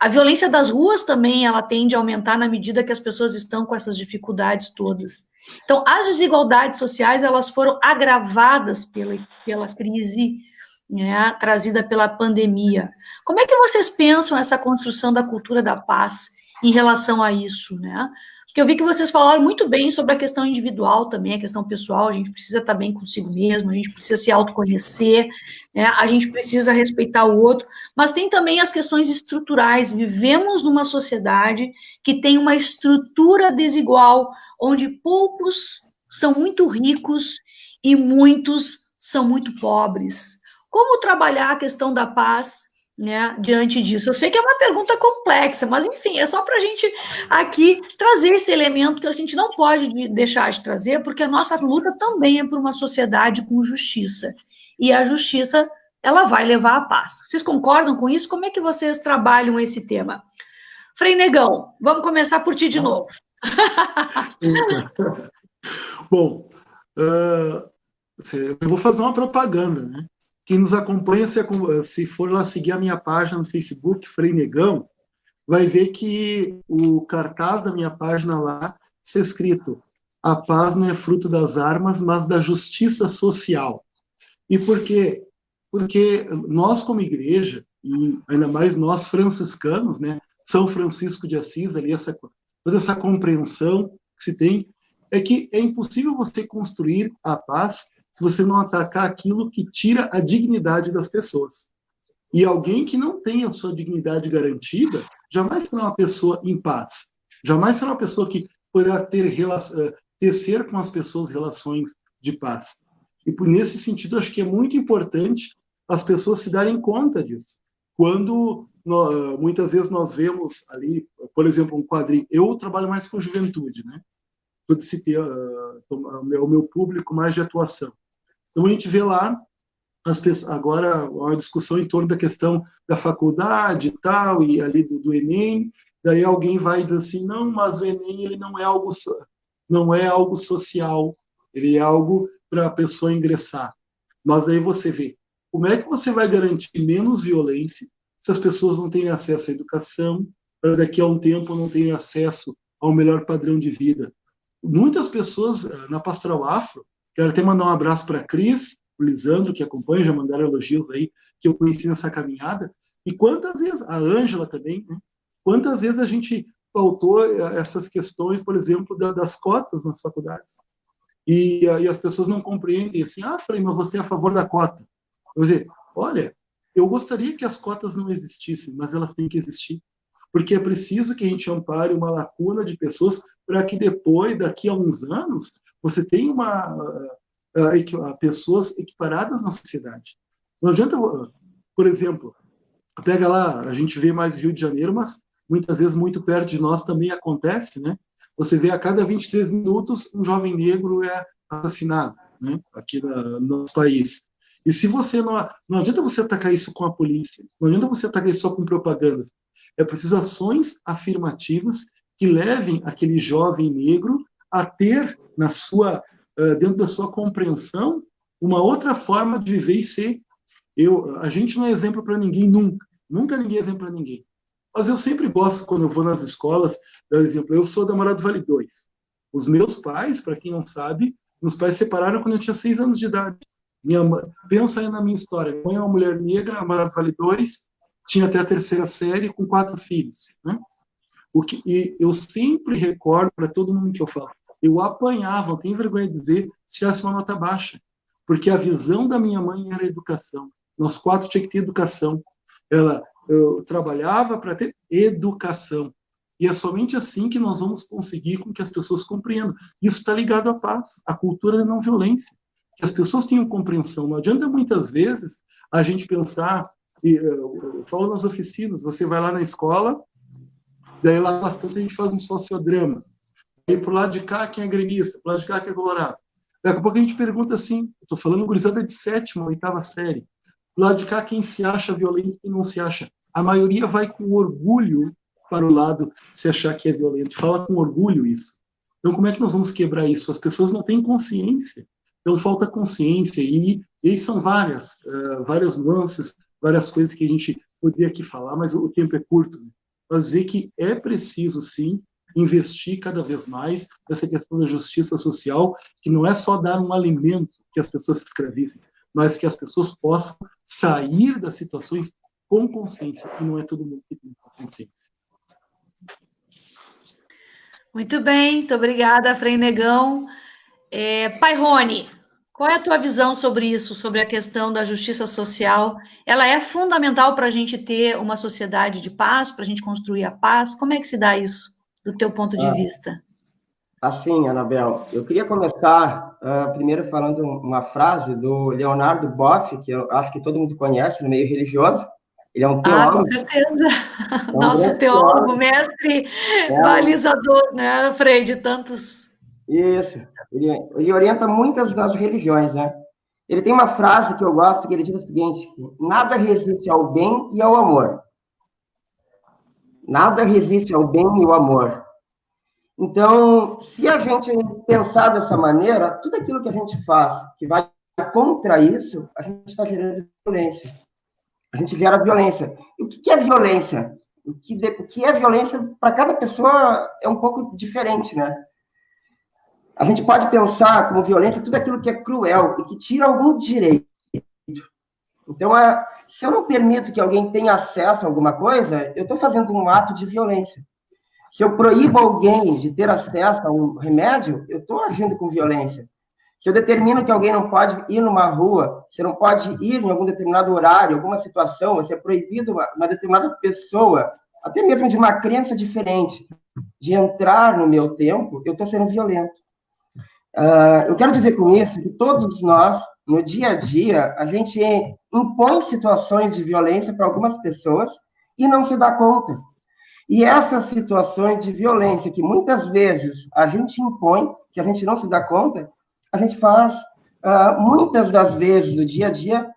A violência das ruas também, ela tende a aumentar na medida que as pessoas estão com essas dificuldades todas. Então, as desigualdades sociais, elas foram agravadas pela crise, né, trazida pela pandemia. Como é que vocês pensam essa construção da cultura da paz em relação a isso, né? Porque eu vi que vocês falaram muito bem sobre a questão individual também, a questão pessoal, a gente precisa estar bem consigo mesmo, a gente precisa se autoconhecer, né? A gente precisa respeitar o outro, mas tem também as questões estruturais. Vivemos numa sociedade que tem uma estrutura desigual, onde poucos são muito ricos e muitos são muito pobres. Como trabalhar a questão da paz, né, diante disso? Eu sei que é uma pergunta complexa, mas, enfim, é só para a gente aqui trazer esse elemento que a gente não pode deixar de trazer, porque a nossa luta também é por uma sociedade com justiça. E a justiça, ela vai levar à paz. Vocês concordam com isso? Como é que vocês trabalham esse tema? Frei Negão, vamos começar por ti de novo. Bom, eu vou fazer uma propaganda, né? Quem nos acompanha, se for lá seguir a minha página no Facebook, Frei Negão, vai ver que o cartaz da minha página lá está escrito: a paz não é fruto das armas, mas da justiça social. E por quê? Porque nós, como igreja, e ainda mais nós franciscanos, né, São Francisco de Assis, ali toda essa compreensão que se tem, é que é impossível você construir a paz se você não atacar aquilo que tira a dignidade das pessoas. E alguém que não tem a sua dignidade garantida, jamais será uma pessoa em paz. Jamais será uma pessoa que poderá tecer com as pessoas relações de paz. E por nesse sentido, acho que é muito importante as pessoas se darem conta disso. Quando muitas vezes nós vemos ali, por exemplo, um quadrinho. Eu trabalho mais com juventude, né? Todo esse o meu público mais de atuação. Então a gente vê lá as pessoas, agora uma discussão em torno da questão da faculdade e tal, e ali do Enem. Daí alguém vai dizer assim: não, mas o Enem ele não é algo social, ele é algo para a pessoa ingressar. Mas daí você vê, como é que você vai garantir menos violência se as pessoas não têm acesso à educação, para daqui a um tempo não terem acesso ao melhor padrão de vida? Muitas pessoas na Pastoral Afro, quero até mandar um abraço para a Cris, o Lisandro, que acompanha, já mandaram elogios aí, que eu conheci nessa caminhada, e quantas vezes, a Ângela também, né? Quantas vezes a gente pautou essas questões, por exemplo, das cotas nas faculdades. E as pessoas não compreendem assim: Frei, mas você é a favor da cota. Quer dizer, olha, eu gostaria que as cotas não existissem, mas elas têm que existir. Porque é preciso que a gente ampare uma lacuna de pessoas para que depois, daqui a uns anos, você tenha pessoas equiparadas na sociedade. Não adianta, por exemplo, pega lá, a gente vê mais Rio de Janeiro, mas muitas vezes muito perto de nós também acontece, né? Você vê a cada 23 minutos um jovem negro é assassinado, né? Aqui no nosso país. E se você não adianta você atacar isso com a polícia, não adianta você atacar isso só com propagandas. É preciso ações afirmativas que levem aquele jovem negro a ter dentro da sua compreensão uma outra forma de viver e ser. A gente não é exemplo para ninguém nunca ninguém é exemplo para ninguém. Mas eu sempre gosto, quando eu vou nas escolas, dar exemplo. Eu sou da Morato do Vale 2. Os meus pais, para quem não sabe, meus pais se separaram quando eu tinha 6 anos de idade. Pensa aí na minha história. Minha mãe é uma mulher negra, na Morato do Vale 2, tinha até a 3ª série com 4 filhos, né? E eu sempre recordo para todo mundo que eu falo, eu apanhava, não tenho vergonha de dizer, se tivesse uma nota baixa, porque a visão da minha mãe era educação. Nós 4 tinha que ter educação. Eu trabalhava para ter educação. E é somente assim que nós vamos conseguir com que as pessoas compreendam. Isso está ligado à paz, à cultura da não violência. Que as pessoas tenham compreensão. Não adianta muitas vezes a gente pensar, eu falo nas oficinas, você vai lá na escola, daí lá bastante a gente faz um sociodrama. Aí pro lado de cá quem é gremista, pro lado de cá quem é colorado. Daqui a pouco a gente pergunta assim, estou falando gurizada de 7ª, 8ª série, do lado de cá quem se acha violento e não se acha. A maioria vai com orgulho para o lado se achar que é violento. Fala com orgulho isso. Então, como é que nós vamos quebrar isso? As pessoas não têm consciência. Então, falta consciência. E aí são várias nuances, várias coisas que a gente poderia aqui falar, mas o tempo é curto. Né? Mas dizer que é preciso, sim, investir cada vez mais nessa questão da justiça social, que não é só dar um alimento que as pessoas se escravizem, mas que as pessoas possam sair das situações com consciência, e não é todo mundo que tem consciência. Muito bem, muito obrigada, Frei Negão. Pai Rony, qual é a tua visão sobre isso, sobre a questão da justiça social? Ela é fundamental para a gente ter uma sociedade de paz, para a gente construir a paz? Como é que se dá isso, do teu ponto de vista? Assim, Anabel, eu queria começar primeiro falando uma frase do Leonardo Boff, que eu acho que todo mundo conhece no meio religioso. Ele é um teólogo. Com certeza. Nosso teólogo, mestre, balizador, né, Frei, de tantos... Isso. Ele orienta muitas das religiões, né? Ele tem uma frase que eu gosto, que ele diz o seguinte: nada resiste ao bem e ao amor. Nada resiste ao bem e ao amor. Então, se a gente pensar dessa maneira, tudo aquilo que a gente faz que vai contra isso, a gente está gerando violência. A gente gera violência. E o que é violência? O que é violência para cada pessoa é um pouco diferente, né? A gente pode pensar como violência tudo aquilo que é cruel e que tira algum direito. Então, se eu não permito que alguém tenha acesso a alguma coisa, eu estou fazendo um ato de violência. Se eu proíbo alguém de ter acesso a um remédio, eu estou agindo com violência. Se eu determino que alguém não pode ir numa rua, você não pode ir em algum determinado horário, alguma situação, você é proibido uma determinada pessoa, até mesmo de uma crença diferente, de entrar no meu tempo, eu estou sendo violento. Eu quero dizer com isso que todos nós, no dia a dia, a gente impõe situações de violência para algumas pessoas e não se dá conta. E essas situações de violência que muitas vezes a gente impõe, que a gente não se dá conta, a gente faz muitas das vezes no dia a dia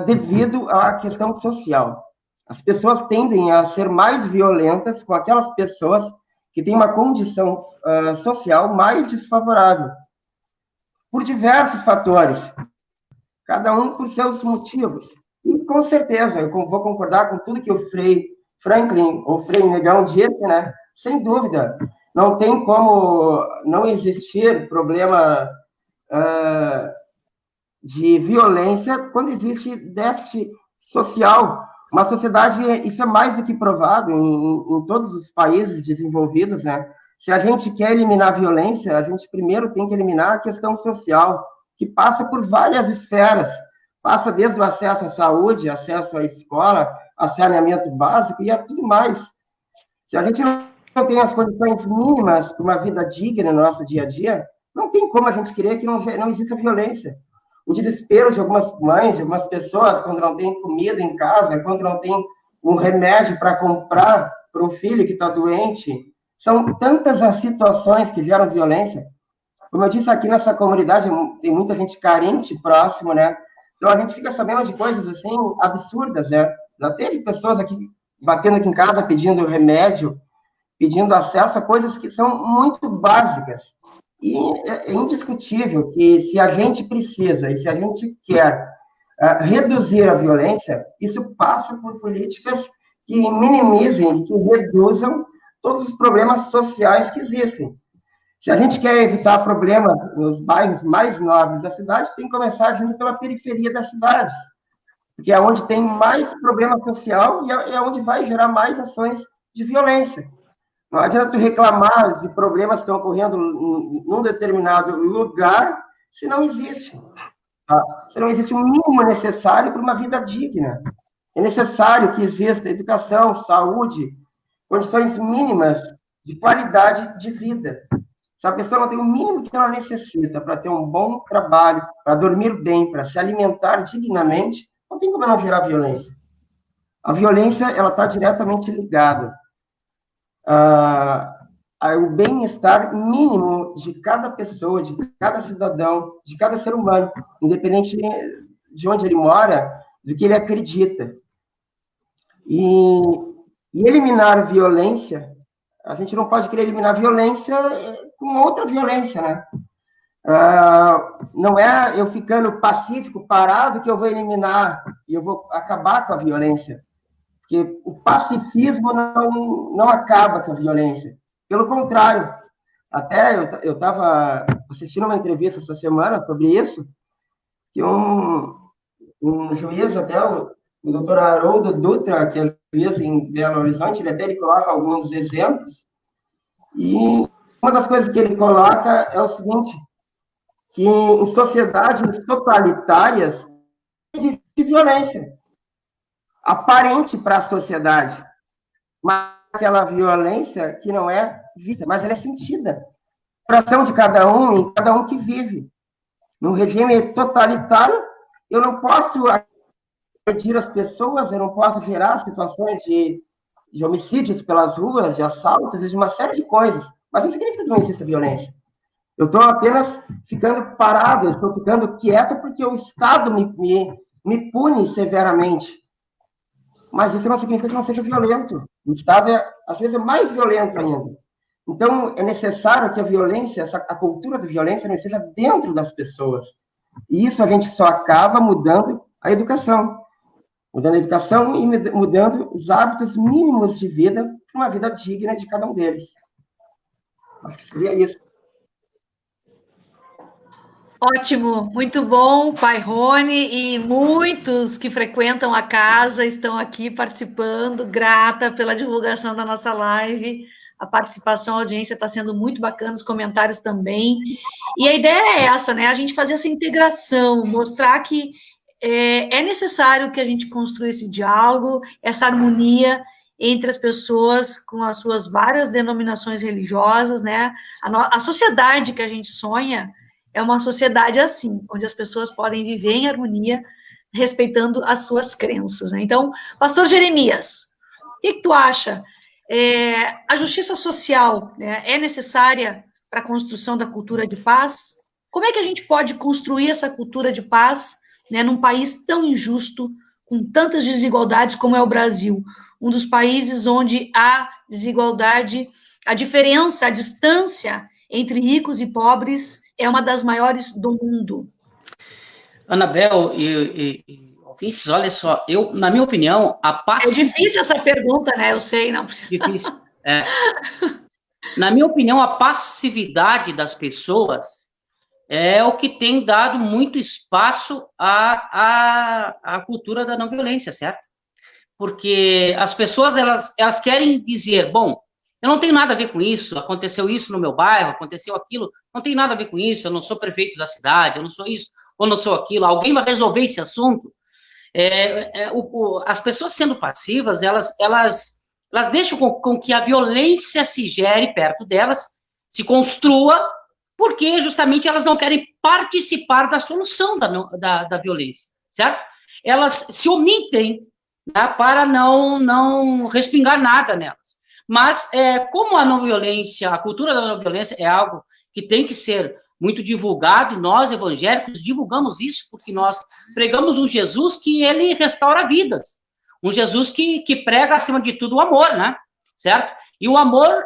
devido à questão social. As pessoas tendem a ser mais violentas com aquelas pessoas que têm uma condição social mais desfavorável, por diversos fatores, cada um por seus motivos. E, com certeza, eu vou concordar com tudo que o Frei Franklin, ou Frei Negão, disse, né? Sem dúvida, não tem como não existir problema de violência quando existe déficit social. Uma sociedade, isso é mais do que provado em todos os países desenvolvidos, né? Se a gente quer eliminar a violência, a gente primeiro tem que eliminar a questão social, que passa por várias esferas. Passa desde o acesso à saúde, acesso à escola, a saneamento básico e a tudo mais. Se a gente não tem as condições mínimas para uma vida digna no nosso dia a dia, não tem como a gente querer que não exista violência. O desespero de algumas mães, de algumas pessoas, quando não tem comida em casa, quando não tem um remédio para comprar para o filho que está doente, são tantas as situações que geram violência. Como eu disse, aqui nessa comunidade tem muita gente carente próximo, né? Então a gente fica sabendo de coisas assim absurdas, né? Já teve pessoas aqui batendo aqui em casa pedindo remédio, pedindo acesso a coisas que são muito básicas. E é indiscutível que se a gente precisa e se a gente quer reduzir a violência, isso passa por políticas que minimizem, que reduzam todos os problemas sociais que existem. Se a gente quer evitar problemas nos bairros mais nobres da cidade, tem que começar agindo pela periferia da cidade. porque é onde tem mais problema social e é onde vai gerar mais ações de violência. Não adianta tu reclamar de problemas que estão ocorrendo num determinado lugar se não existe. Tá? Se não existe o mínimo necessário para uma vida digna. É necessário que exista educação, saúde, condições mínimas de qualidade de vida. Se a pessoa não tem o mínimo que ela necessita para ter um bom trabalho, para dormir bem, para se alimentar dignamente, não tem como ela gerar violência. A violência, ela está diretamente ligada ao bem-estar mínimo de cada pessoa, de cada cidadão, de cada ser humano, independente de onde ele mora, do que ele acredita. E eliminar a violência, a gente não pode querer eliminar a violência com outra violência, né? Não é eu ficando pacífico, parado, que eu vou eliminar e eu vou acabar com a violência. Porque o pacifismo não acaba com a violência. Pelo contrário, até eu estava assistindo uma entrevista essa semana sobre isso, que um juiz, até o doutor Haroldo Dutra, que é juiz em Belo Horizonte, ele coloca alguns exemplos, e uma das coisas que ele coloca é o seguinte, que em sociedades totalitárias existe violência, aparente para a sociedade, mas aquela violência que não é vista, mas ela é sentida. A coração de cada um, em cada um que vive. No regime totalitário, eu não posso agredir as pessoas, eu não posso gerar situações de homicídios pelas ruas, de assaltos e de uma série de coisas. Mas não significa que não exista violência. Eu estou apenas ficando parado, eu estou ficando quieto porque o Estado me pune severamente. Mas isso não significa que não seja violento. O Estado, às vezes, é mais violento ainda. Então, é necessário que a violência, a cultura da violência, não esteja dentro das pessoas. E isso a gente só acaba mudando a educação. Mudando a educação e mudando os hábitos mínimos de vida para uma vida digna de cada um deles. Acho que seria isso. Ótimo, muito bom, Pai Rony, e muitos que frequentam a casa estão aqui participando, grata pela divulgação da nossa live, a participação, a audiência está sendo muito bacana, os comentários também, e a ideia é essa, né, a gente fazer essa integração, mostrar que é necessário que a gente construa esse diálogo, essa harmonia entre as pessoas com as suas várias denominações religiosas, né, a sociedade que a gente sonha é uma sociedade assim, onde as pessoas podem viver em harmonia, respeitando as suas crenças, né? Então, pastor Jeremias, o que tu acha? A justiça social, né, é necessária para a construção da cultura de paz? Como é que a gente pode construir essa cultura de paz, né, num país tão injusto, com tantas desigualdades como é o Brasil? Um dos países onde há desigualdade, a diferença, a distância entre ricos e pobres é uma das maiores do mundo. Anabel e ouvintes, olha só, na minha opinião, a paz... É difícil essa pergunta, né? Eu sei, não precisa. Difícil. Na minha opinião, a passividade das pessoas é o que tem dado muito espaço à cultura da não violência, certo? Porque as pessoas, elas querem dizer, bom, eu não tenho nada a ver com isso, aconteceu isso no meu bairro, aconteceu aquilo, não tem nada a ver com isso, eu não sou prefeito da cidade, eu não sou isso, ou não sou aquilo, alguém vai resolver esse assunto. As pessoas sendo passivas, elas deixam com que a violência se gere perto delas, se construa, porque justamente elas não querem participar da solução da violência, certo? Elas se omitem, né, para não respingar nada nelas. Mas, como a não violência, a cultura da não violência é algo que tem que ser muito divulgado, nós, evangélicos, divulgamos isso porque nós pregamos um Jesus que ele restaura vidas, um Jesus que prega, acima de tudo, o amor, né? Certo? E o amor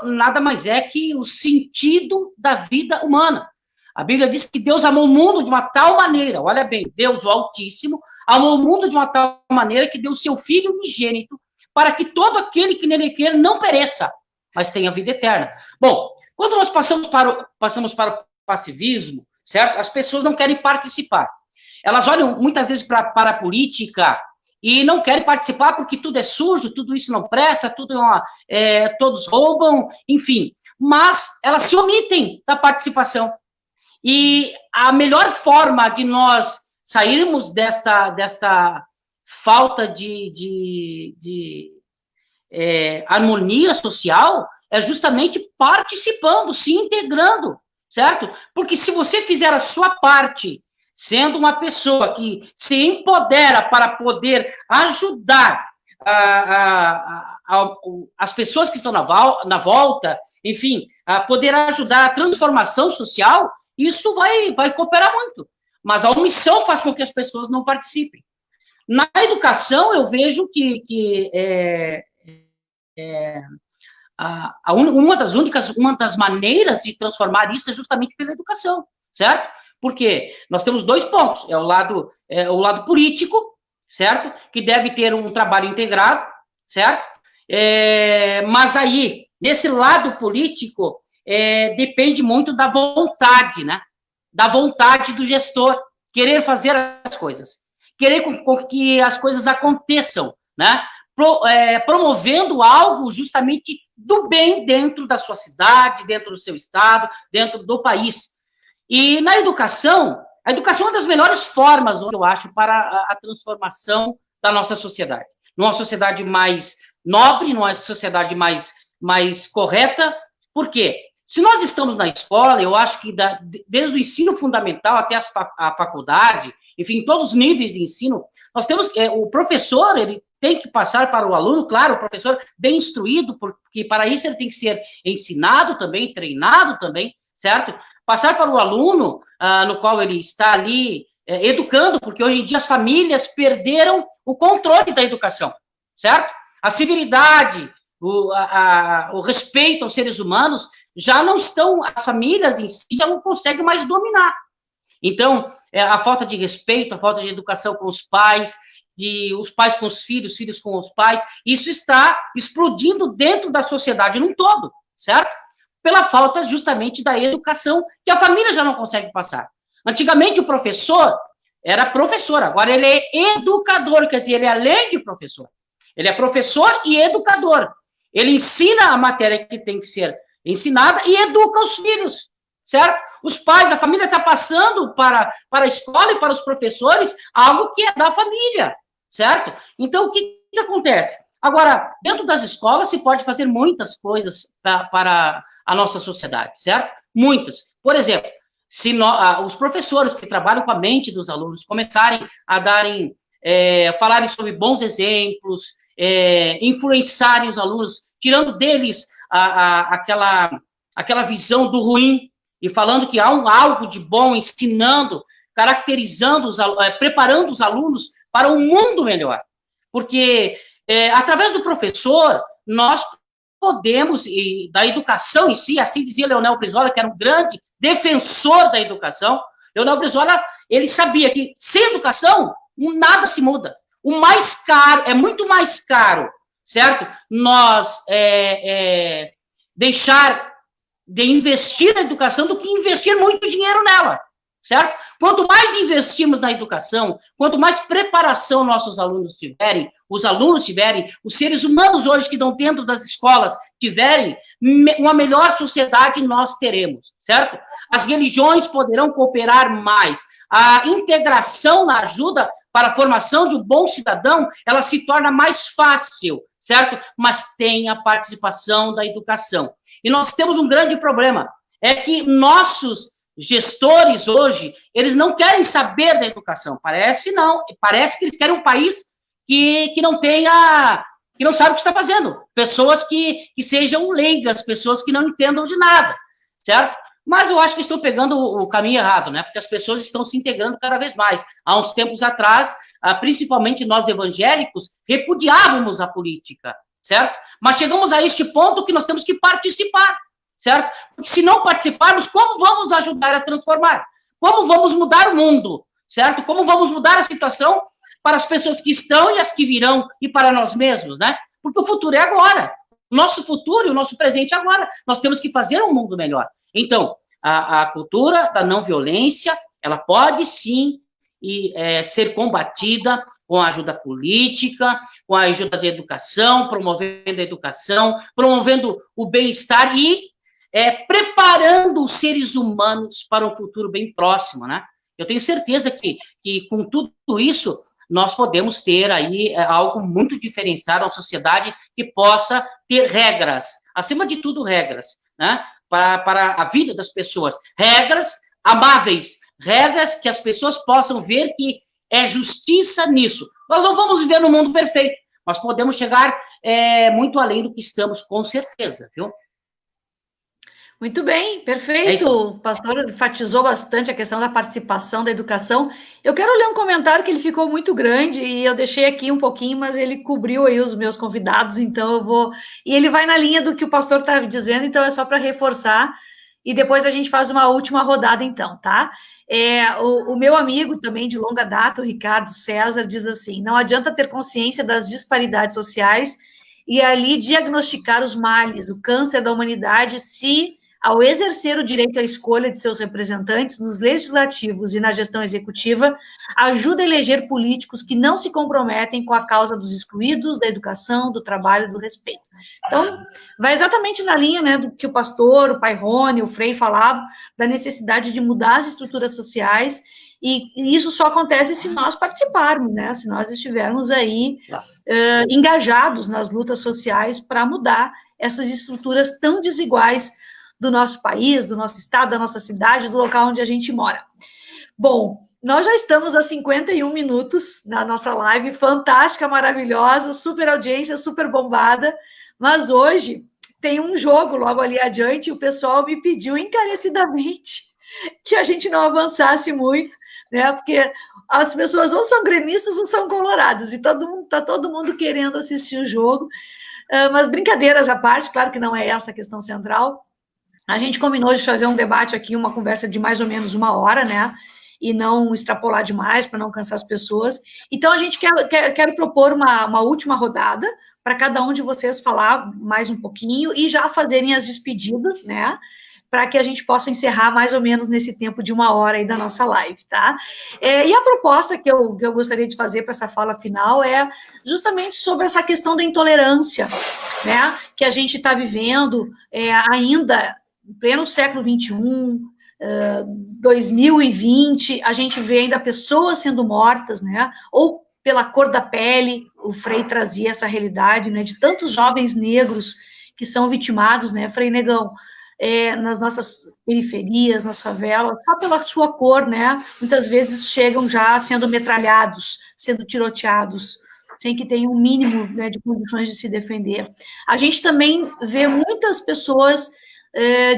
nada mais é que o sentido da vida humana. A Bíblia diz que Deus amou o mundo de uma tal maneira, olha bem, Deus, o Altíssimo, amou o mundo de uma tal maneira que deu o seu Filho unigênito para que todo aquele que nele quer não pereça, mas tenha vida eterna. Bom, quando nós passamos para o passivismo, certo? As pessoas não querem participar. elas olham muitas vezes para a política e não querem participar porque tudo é sujo, tudo isso não presta, todos roubam, enfim. Mas elas se omitem da participação. E a melhor forma de nós sairmos desta falta de harmonia social é justamente participando, se integrando, certo? Porque se você fizer a sua parte, sendo uma pessoa que se empodera para poder ajudar as pessoas que estão na volta, enfim, a poder ajudar a transformação social, isso vai cooperar muito. Mas a omissão faz com que as pessoas não participem. Na educação, eu vejo que uma das maneiras de transformar isso é justamente pela educação, certo? Porque nós temos 2 pontos, o lado político, certo? Que deve ter um trabalho integrado, certo? Mas aí, nesse lado político, depende muito da vontade, né? Da vontade do gestor, querer fazer as coisas, querer que as coisas aconteçam, né? Promovendo algo justamente do bem dentro da sua cidade, dentro do seu estado, dentro do país. E na educação, a educação é uma das melhores formas, eu acho, para a transformação da nossa sociedade. Numa sociedade mais nobre, numa sociedade mais correta. Por quê? Se nós estamos na escola, eu acho que desde o ensino fundamental até a faculdade, enfim, todos os níveis de ensino, nós temos o professor, ele tem que passar para o aluno, claro, o professor bem instruído, porque para isso ele tem que ser ensinado também, treinado também, certo? Passar para o aluno, no qual ele está ali educando, porque hoje em dia as famílias perderam o controle da educação, certo? A civilidade, o respeito aos seres humanos, já não estão, as famílias em si já não conseguem mais dominar. Então, a falta de respeito, a falta de educação com os pais com os filhos com os pais, isso está explodindo dentro da sociedade num todo, certo? Pela falta justamente da educação que a família já não consegue passar. Antigamente o professor era professor, agora ele é educador, quer dizer, ele é além de professor. Ele é professor e educador. Ele ensina a matéria que tem que ser ensinada e educa os filhos, certo? Os pais, a família está passando para a escola e para os professores algo que é da família, certo? Então, o que acontece? Agora, dentro das escolas se pode fazer muitas coisas para a nossa sociedade, certo? Muitas. Por exemplo, se os professores que trabalham com a mente dos alunos começarem a falarem sobre bons exemplos, influenciarem os alunos, tirando deles aquela visão do ruim e falando que há algo de bom, ensinando, caracterizando, preparando os alunos para um mundo melhor. Porque, através do professor, nós podemos, e da educação em si, assim dizia Leonel Brizola, que era um grande defensor da educação. Leonel Brizola, ele sabia que sem educação, nada se muda. O mais caro, é muito mais caro, certo? Nós deixar de investir na educação do que investir muito dinheiro nela, certo? Quanto mais investimos na educação, quanto mais preparação nossos alunos tiverem, os seres humanos hoje que estão dentro das escolas tiverem, uma melhor sociedade nós teremos, certo? As religiões poderão cooperar mais. A integração na ajuda para a formação de um bom cidadão, ela se torna mais fácil, certo? Mas tem a participação da educação. E nós temos um grande problema, é que nossos gestores hoje, eles não querem saber da educação, parece que eles querem um país que não sabe o que está fazendo, pessoas que sejam leigas, pessoas que não entendam de nada, certo? Mas eu acho que estão pegando o caminho errado, né? Porque as pessoas estão se integrando cada vez mais. Há uns tempos atrás, principalmente nós evangélicos, repudiávamos a política, certo? Mas chegamos a este ponto que nós temos que participar, certo? Porque se não participarmos, como vamos ajudar a transformar? Como vamos mudar o mundo, certo? Como vamos mudar a situação para as pessoas que estão e as que virão e para nós mesmos, né? Porque o futuro é agora. O nosso futuro e o nosso presente é agora. Nós temos que fazer um mundo melhor. Então, a cultura da não violência, ela pode sim ser combatida com a ajuda política, com a ajuda da educação, promovendo o bem-estar e preparando os seres humanos para um futuro bem próximo, né? Eu tenho certeza que com tudo isso, nós podemos ter aí algo muito diferenciado, uma sociedade que possa ter regras, acima de tudo regras, né? Para a vida das pessoas, regras amáveis, regras que as pessoas possam ver que é justiça nisso. Nós não vamos viver num mundo perfeito, mas podemos chegar muito além do que estamos, com certeza, viu? Muito bem, perfeito. O pastor enfatizou bastante a questão da participação, da educação. Eu quero ler um comentário que ele ficou muito grande e eu deixei aqui um pouquinho, mas ele cobriu aí os meus convidados, então eu vou... E ele vai na linha do que o pastor está dizendo, então é só para reforçar e depois a gente faz uma última rodada então, tá? O meu amigo também de longa data, o Ricardo César, diz assim, não adianta ter consciência das disparidades sociais e ali diagnosticar os males, o câncer da humanidade, se... ao exercer o direito à escolha de seus representantes nos legislativos e na gestão executiva, ajuda a eleger políticos que não se comprometem com a causa dos excluídos, da educação, do trabalho, do respeito. Então, vai exatamente na linha, né, do que o pastor, o pai Rony, o Frei falavam, da necessidade de mudar as estruturas sociais, e isso só acontece se nós participarmos, né, se nós estivermos aí engajados nas lutas sociais para mudar essas estruturas tão desiguais do nosso país, do nosso estado, da nossa cidade, do local onde a gente mora. Bom, nós já estamos há 51 minutos na nossa live, fantástica, maravilhosa, super audiência, super bombada, mas hoje tem um jogo logo ali adiante e o pessoal me pediu encarecidamente que a gente não avançasse muito, né, porque as pessoas ou são gremistas ou são coloradas, e tá todo mundo querendo assistir o jogo, mas brincadeiras à parte, claro que não é essa a questão central. A gente combinou de fazer um debate aqui, uma conversa de mais ou menos 1 hora, né? E não extrapolar demais, para não cansar as pessoas. Então, a gente quer propor uma última rodada, para cada um de vocês falar mais um pouquinho e já fazerem as despedidas, né? Para que a gente possa encerrar mais ou menos nesse tempo de 1 hora aí da nossa live, tá? E a proposta que eu gostaria de fazer para essa fala final é justamente sobre essa questão da intolerância, né? Que a gente está vivendo ainda... em pleno século XXI, 2020, a gente vê ainda pessoas sendo mortas, né, ou pela cor da pele, o Frei trazia essa realidade, né, de tantos jovens negros que são vitimados, né, Frei Negão, nas nossas periferias, nas favelas, só pela sua cor, né, muitas vezes chegam já sendo metralhados, sendo tiroteados, sem que tenham um mínimo, né, de condições de se defender. A gente também vê muitas pessoas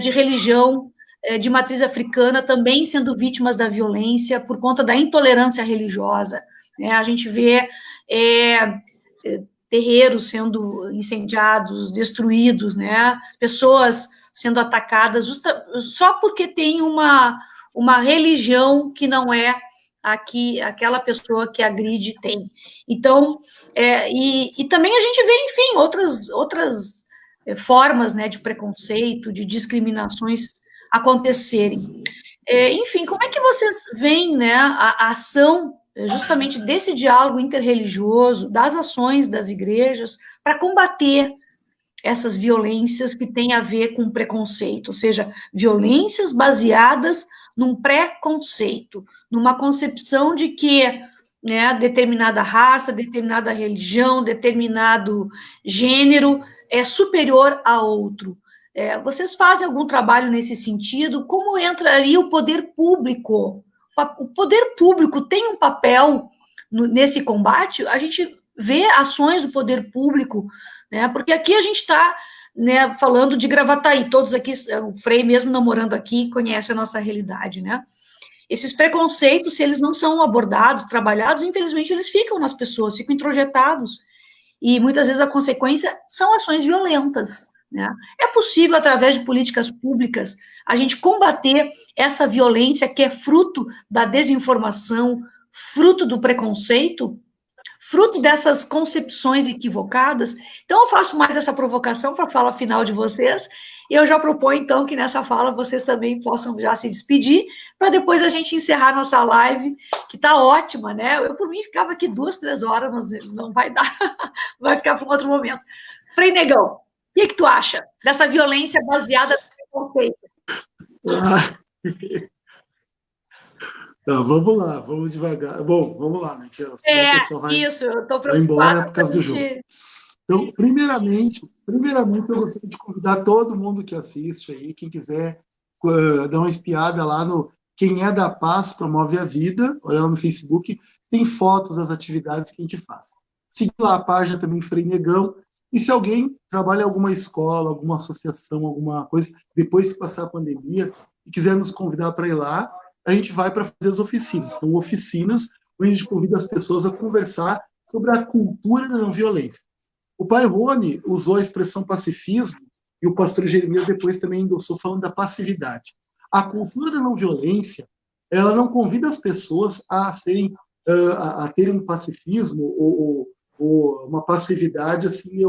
de religião, de matriz africana, também sendo vítimas da violência por conta da intolerância religiosa, né? A gente vê terreiros sendo incendiados, destruídos, né? Pessoas sendo atacadas só porque tem uma religião que não é aquela pessoa que agride tem. Então, e também a gente vê, enfim, outras formas, né, de preconceito, de discriminações acontecerem. Enfim, como é que vocês veem, né, a ação justamente desse diálogo interreligioso, das ações das igrejas, para combater essas violências que têm a ver com preconceito, ou seja, violências baseadas num preconceito, numa concepção de que, né, determinada raça, determinada religião, determinado gênero é superior a outro. Vocês fazem algum trabalho nesse sentido? Como entraria o poder público? O poder público tem um papel nesse combate? A gente vê ações do poder público, né? Porque aqui a gente está, né, falando de Gravataí, todos aqui, o Frei mesmo não morando aqui, conhece a nossa realidade, né? Esses preconceitos, se eles não são abordados, trabalhados, infelizmente eles ficam nas pessoas, ficam introjetados, e muitas vezes a consequência são ações violentas, né? É possível, através de políticas públicas, a gente combater essa violência que é fruto da desinformação, fruto do preconceito, fruto dessas concepções equivocadas. Então, eu faço mais essa provocação para a fala final de vocês, E eu já proponho, então, que nessa fala vocês também possam já se despedir, para depois a gente encerrar nossa live, que está ótima, né? Eu, por mim, ficava aqui 2, 3 horas, mas não vai dar, vai ficar para um outro momento. Frei Negão, o que tu acha dessa violência baseada no preconceito? Tá, vamos lá, vamos devagar. Bom, vamos lá, né? Que o pessoal vai, isso, eu estou vai embora preocupada por causa do jogo. Então, primeiramente, eu gostaria de convidar todo mundo que assiste aí, quem quiser dar uma espiada lá no Quem é da Paz Promove a Vida, olha lá no Facebook, tem fotos das atividades que a gente faz. Seguir lá a página também Frei Negão, e se alguém trabalha em alguma escola, alguma associação, alguma coisa, depois que passar a pandemia, e quiser nos convidar para ir lá, a gente vai para fazer as oficinas. São oficinas onde a gente convida as pessoas a conversar sobre a cultura da não violência. O pai Rony usou a expressão pacifismo e o pastor Jeremias depois também endossou falando da passividade. A cultura da não violência, ela não convida as pessoas a terem um pacifismo ou uma passividade assim,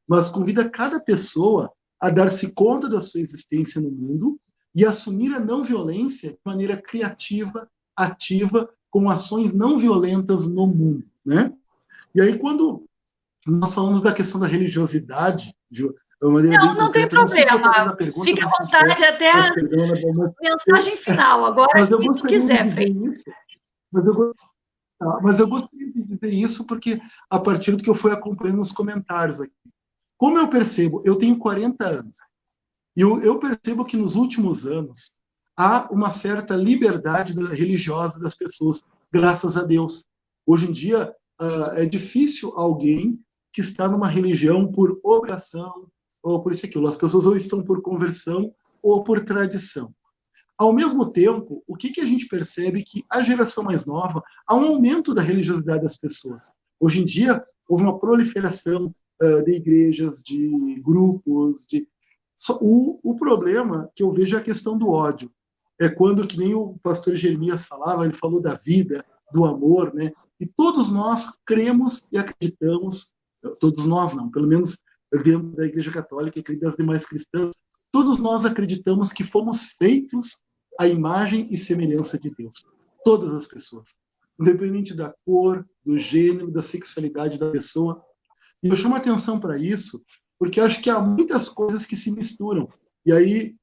mas convida cada pessoa a dar-se conta da sua existência no mundo e assumir a não violência de maneira criativa, ativa, com ações não violentas no mundo, né? E aí quando nós falamos da questão da religiosidade, de uma maneira bem não tem problema. Fique à vontade até a mensagem final. Agora, se tu quiser, Frei. Mas eu gostaria de dizer isso porque, a partir do que eu fui acompanhando nos comentários aqui. Como eu percebo, eu tenho 40 anos, e eu percebo que nos últimos anos há uma certa liberdade religiosa das pessoas, graças a Deus. Hoje em dia, é difícil alguém que está numa religião por obrigação, ou por isso e aquilo. As pessoas ou estão por conversão ou por tradição. Ao mesmo tempo, o que a gente percebe? Que a geração mais nova, há um aumento da religiosidade das pessoas. Hoje em dia, houve uma proliferação de igrejas, de grupos. O problema que eu vejo é a questão do ódio. É quando, que nem o pastor Jeremias falava, ele falou da vida, do amor, né? E todos nós cremos e acreditamos, todos nós não, pelo menos dentro da Igreja Católica e das demais cristãs, todos nós acreditamos que fomos feitos à imagem e semelhança de Deus. Todas as pessoas. Independente da cor, do gênero, da sexualidade da pessoa. E eu chamo a atenção para isso, porque acho que há muitas coisas que se misturam. E aí,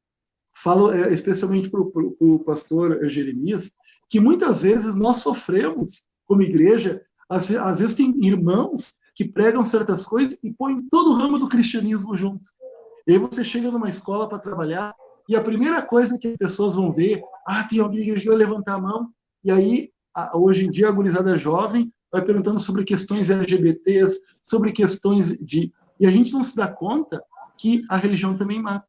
falo especialmente para o pastor Jeremias, que muitas vezes nós sofremos como igreja, às vezes tem irmãos que pregam certas coisas e põem todo o ramo do cristianismo junto. E aí você chega numa escola para trabalhar e a primeira coisa que as pessoas vão ver, tem alguém que vai levantar a mão, e aí, hoje em dia, a gurizada jovem vai perguntando sobre questões LGBTs, sobre questões de... E a gente não se dá conta que a religião também mata.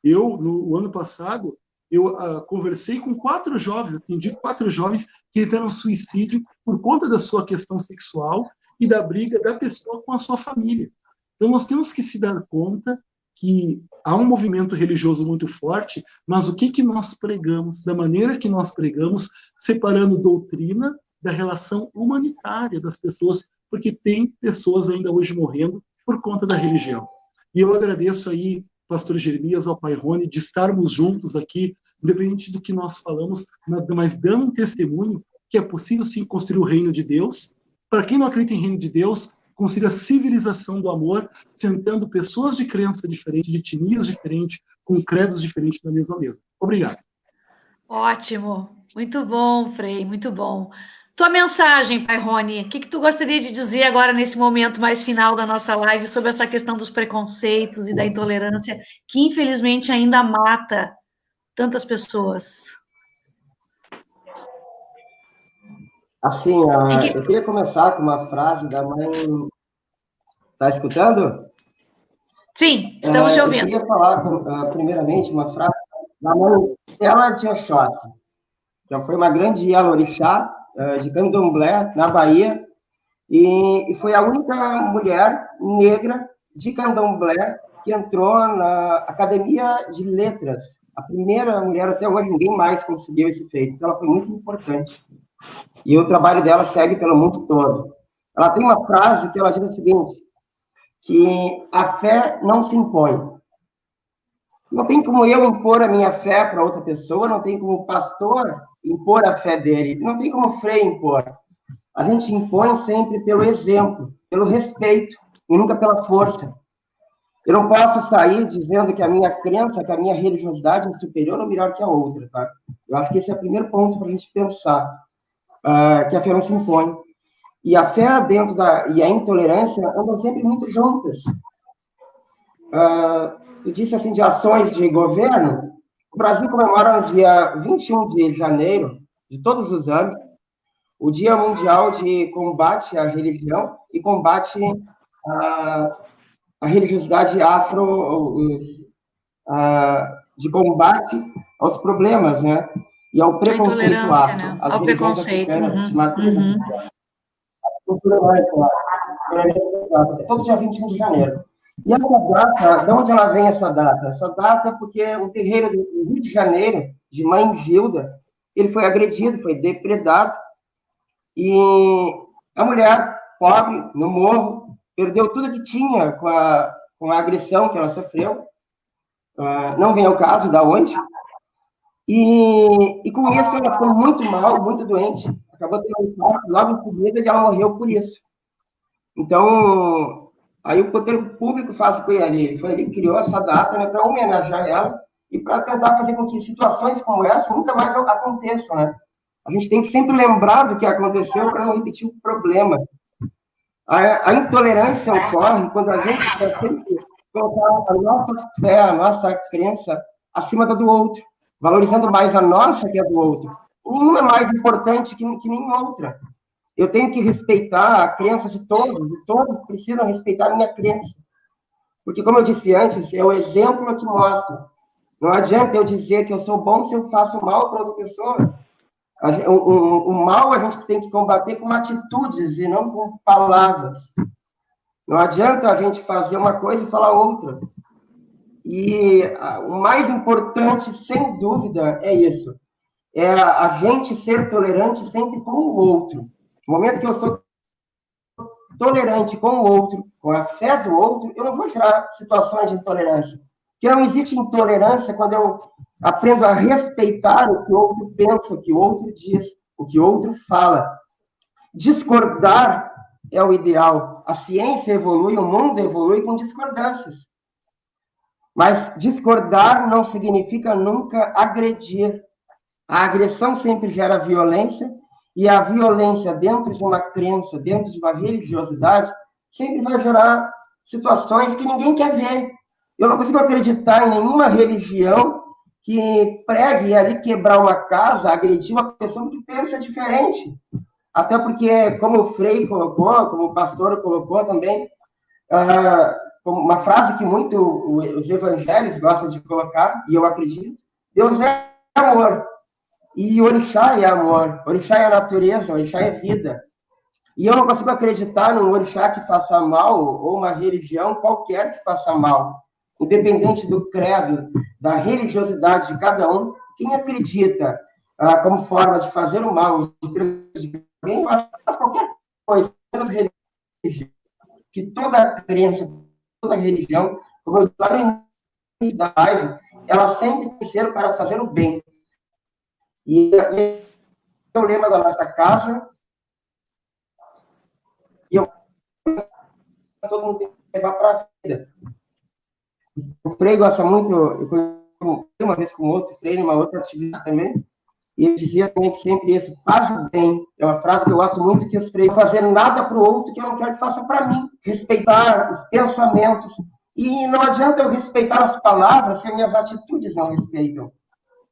No ano passado, eu conversei com 4 jovens, atendi 4 jovens que tentaram suicídio por conta da sua questão sexual e da briga da pessoa com a sua família. Então, nós temos que se dar conta que há um movimento religioso muito forte, mas o que nós pregamos, da maneira que nós pregamos, separando doutrina da relação humanitária das pessoas, porque tem pessoas ainda hoje morrendo por conta da religião. E eu agradeço aí, pastor Jeremias, ao pai Rony, de estarmos juntos aqui, independente do que nós falamos, mas dando um testemunho que é possível sim construir o reino de Deus. Para quem não acredita em reino de Deus, construir a civilização do amor, sentando pessoas de crença diferente, de etnias diferentes, com credos diferentes na mesma mesa. Obrigado. Ótimo. Muito bom, Frei, muito bom. Tua mensagem, pai Rony, o que tu gostaria de dizer agora nesse momento mais final da nossa live sobre essa questão dos preconceitos e da intolerância que infelizmente ainda mata tantas pessoas? Assim, eu queria começar com uma frase da mãe... Está escutando? Sim, estamos te ouvindo. Eu queria falar, primeiramente, uma frase da mãe Stella de Oxóssi, que foi uma grande Yalorixá de Candomblé, na Bahia, e foi a única mulher negra de Candomblé que entrou na Academia de Letras. A primeira mulher, até hoje, ninguém mais conseguiu esse feito. Então, ela foi muito importante. E o trabalho dela segue pelo mundo todo. Ela tem uma frase que ela diz o seguinte, que a fé não se impõe. Não tem como eu impor a minha fé para outra pessoa, não tem como o pastor impor a fé dele, não tem como o Frei impor. A gente impõe sempre pelo exemplo, pelo respeito, e nunca pela força. Eu não posso sair dizendo que a minha crença, que a minha religiosidade é superior ou melhor que a outra, tá? Eu acho que esse é o primeiro ponto para a gente pensar, que a fé não se impõe. E a fé dentro e a intolerância andam sempre muito juntas. Tu disse assim, de ações de governo, o Brasil comemora no dia 21 de janeiro de todos os anos o Dia Mundial de Combate à Religião e Combate à religiosidade de combate aos problemas, né? E ao preconceito afro, né? às Ao religiões preconceito. africanas, de matriz africana. É todo dia 21 de janeiro. E essa data, de onde ela vem essa data? Essa data é porque um terreiro do Rio de Janeiro, de Mãe Gilda, ele foi agredido, foi depredado, e a mulher, pobre, no morro, perdeu tudo que tinha com a agressão que ela sofreu, não vem ao caso da onde, e com isso ela ficou muito mal, muito doente, acabou tendo um infarto logo em seguida e ela morreu por isso. Então, aí o poder público faz o que ele criou essa data, né, para homenagear ela e para tentar fazer com que situações como essa nunca mais aconteçam, né? A gente tem que sempre lembrar do que aconteceu para não repetir o problema. A intolerância ocorre quando a gente quer sempre colocar a nossa fé, a nossa crença acima da do outro, valorizando mais a nossa que a do outro. Nenhuma é mais importante que nenhuma outra. Eu tenho que respeitar a crença de todos, e todos precisam respeitar a minha crença. Porque, como eu disse antes, é o exemplo que mostra. Não adianta eu dizer que eu sou bom se eu faço mal para outra pessoa. O mal a gente tem que combater com atitudes e não com palavras. Não adianta a gente fazer uma coisa e falar outra. E o mais importante, sem dúvida, é isso. É a gente ser tolerante sempre com o outro. No momento que eu sou tolerante com o outro, com a fé do outro, eu não vou gerar situações de intolerância. Porque não existe intolerância quando eu aprendo a respeitar o que o outro pensa, o que o outro diz, o que o outro fala. Discordar é o ideal. A ciência evolui, o mundo evolui com discordâncias. Mas discordar não significa nunca agredir. A agressão sempre gera violência, e a violência dentro de uma crença, dentro de uma religiosidade, sempre vai gerar situações que ninguém quer ver. Eu não consigo acreditar em nenhuma religião que pregue ali quebrar uma casa, agredir uma pessoa que pensa diferente. Até porque, como o Frei colocou, como o pastor colocou também, uma frase que muito os evangelhos gostam de colocar, e eu acredito, Deus é amor. E o orixá é amor, o orixá é a natureza, o orixá é vida. E eu não consigo acreditar num orixá que faça mal, ou uma religião qualquer que faça mal. Independente do credo, da religiosidade de cada um, quem acredita como forma de fazer o mal, de prejudicar alguém, faz qualquer coisa, que toda crença, toda religião, como eu falei no início da live, ela sempre tem que ser para fazer o bem. E é o lema da nossa casa, e todo mundo tem que levar para a vida. O Frei gosta muito, eu conheci uma vez com outro Frei, numa outra atividade também, e ele dizia também que sempre isso, faz o bem. É uma frase que eu gosto muito, que os Frei não fazer nada para o outro que eu não quero que faça para mim. Respeitar os pensamentos. E não adianta eu respeitar as palavras se as minhas atitudes não respeitam.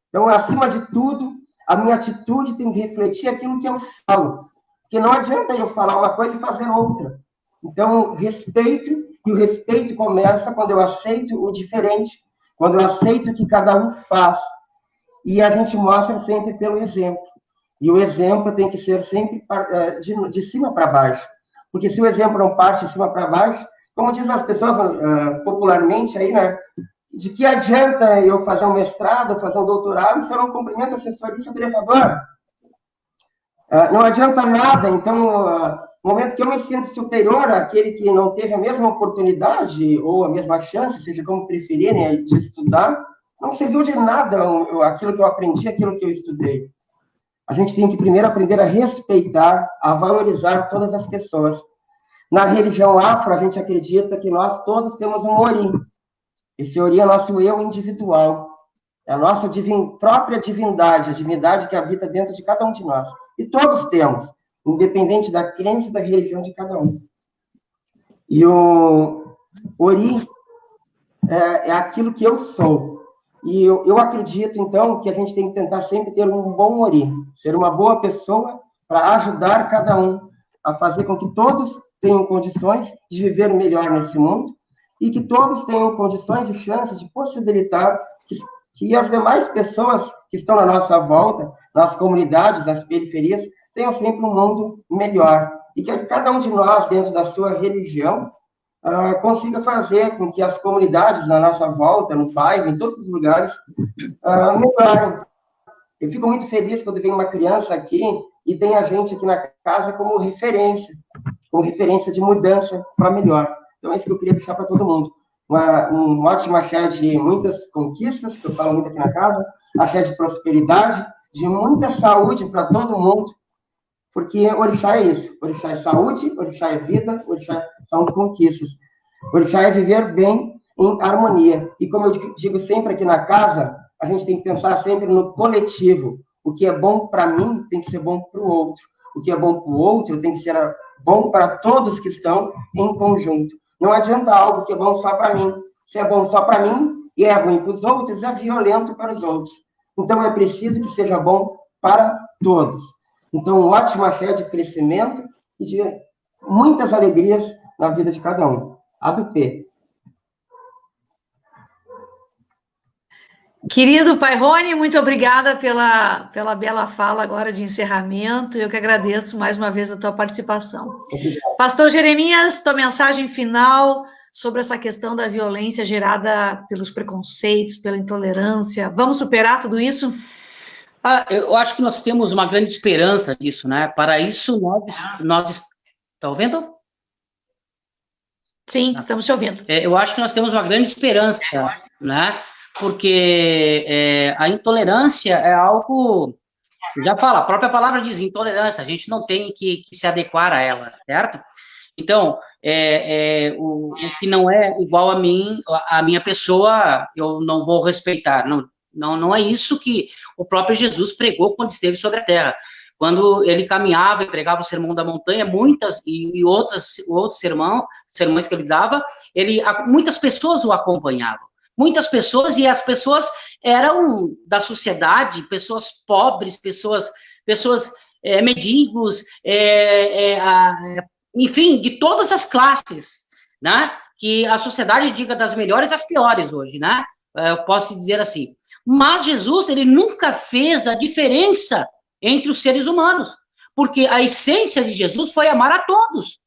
Então, acima de tudo, a minha atitude tem que refletir aquilo que eu falo. Porque não adianta eu falar uma coisa e fazer outra. Então, respeito, e o respeito começa quando eu aceito o diferente, quando eu aceito o que cada um faz. E a gente mostra sempre pelo exemplo. E o exemplo tem que ser sempre de cima para baixo. Porque se o exemplo não parte de cima para baixo, como dizem as pessoas popularmente aí, né? De que adianta eu fazer um mestrado, fazer um doutorado, se eu não cumprimento assessorista telefador? Não adianta nada. Então, no momento que eu me sinto superior àquele que não teve a mesma oportunidade ou a mesma chance, seja como preferirem, de estudar, não serviu de nada aquilo que eu aprendi, aquilo que eu estudei. A gente tem que primeiro aprender a respeitar, a valorizar todas as pessoas. Na religião afro, a gente acredita que nós todos temos um ori. Esse ori é nosso eu individual. É a nossa própria divindade, a divindade que habita dentro de cada um de nós. E todos temos, independente da crença e da religião de cada um. E o ori é aquilo que eu sou. E eu acredito, então, que a gente tem que tentar sempre ter um bom ori, ser uma boa pessoa para ajudar cada um a fazer com que todos tenham condições de viver melhor nesse mundo e que todos tenham condições e chances de possibilitar que as demais pessoas que estão na nossa volta, nas comunidades, nas periferias, tenham sempre um mundo melhor. E que cada um de nós, dentro da sua religião, consiga fazer com que as comunidades na nossa volta, no Five, em todos os lugares, melhorem. Eu fico muito feliz quando vem uma criança aqui e tem a gente aqui na casa como referência de mudança para melhor. Então, é isso que eu queria deixar para todo mundo. Um ótimo axé de muitas conquistas, que eu falo muito aqui na casa, axé de prosperidade, de muita saúde para todo mundo, porque orixá é isso. Orixá é saúde, orixá é vida, orixá são conquistas. Orixá é viver bem em harmonia. E como eu digo sempre aqui na casa, a gente tem que pensar sempre no coletivo. O que é bom para mim tem que ser bom para o outro. O que é bom para o outro tem que ser bom para todos que estão em conjunto. Não adianta algo que é bom só para mim. Se é bom só para mim e é ruim para os outros, é violento para os outros. Então, é preciso que seja bom para todos. Então, um ótimo axé de crescimento e de muitas alegrias na vida de cada um. A do P. Querido Pai Rony, muito obrigada pela bela fala agora de encerramento. Eu que agradeço mais uma vez a tua participação. Obrigado. Pastor Jeremias, tua mensagem final sobre essa questão da violência gerada pelos preconceitos, pela intolerância. Vamos superar tudo isso? Eu acho que nós temos uma grande esperança disso, né? Para isso, nós está ouvindo? Sim, estamos te ouvindo. Eu acho que nós temos uma grande esperança, né? Porque a intolerância é algo, já fala, a própria palavra diz intolerância, a gente não tem que se adequar a ela, certo? Então, o que não é igual a mim, a minha pessoa, eu não vou respeitar, não é isso que o próprio Jesus pregou quando esteve sobre a terra. Quando ele caminhava e pregava o Sermão da Montanha, outros sermões que ele dava, muitas pessoas o acompanhavam. Muitas pessoas, e as pessoas eram da sociedade, pessoas pobres, pessoas mendigos, enfim, de todas as classes, né? Que a sociedade diga das melhores às piores hoje, né? Eu posso dizer assim. Mas Jesus, ele nunca fez a diferença entre os seres humanos, porque a essência de Jesus foi amar a todos.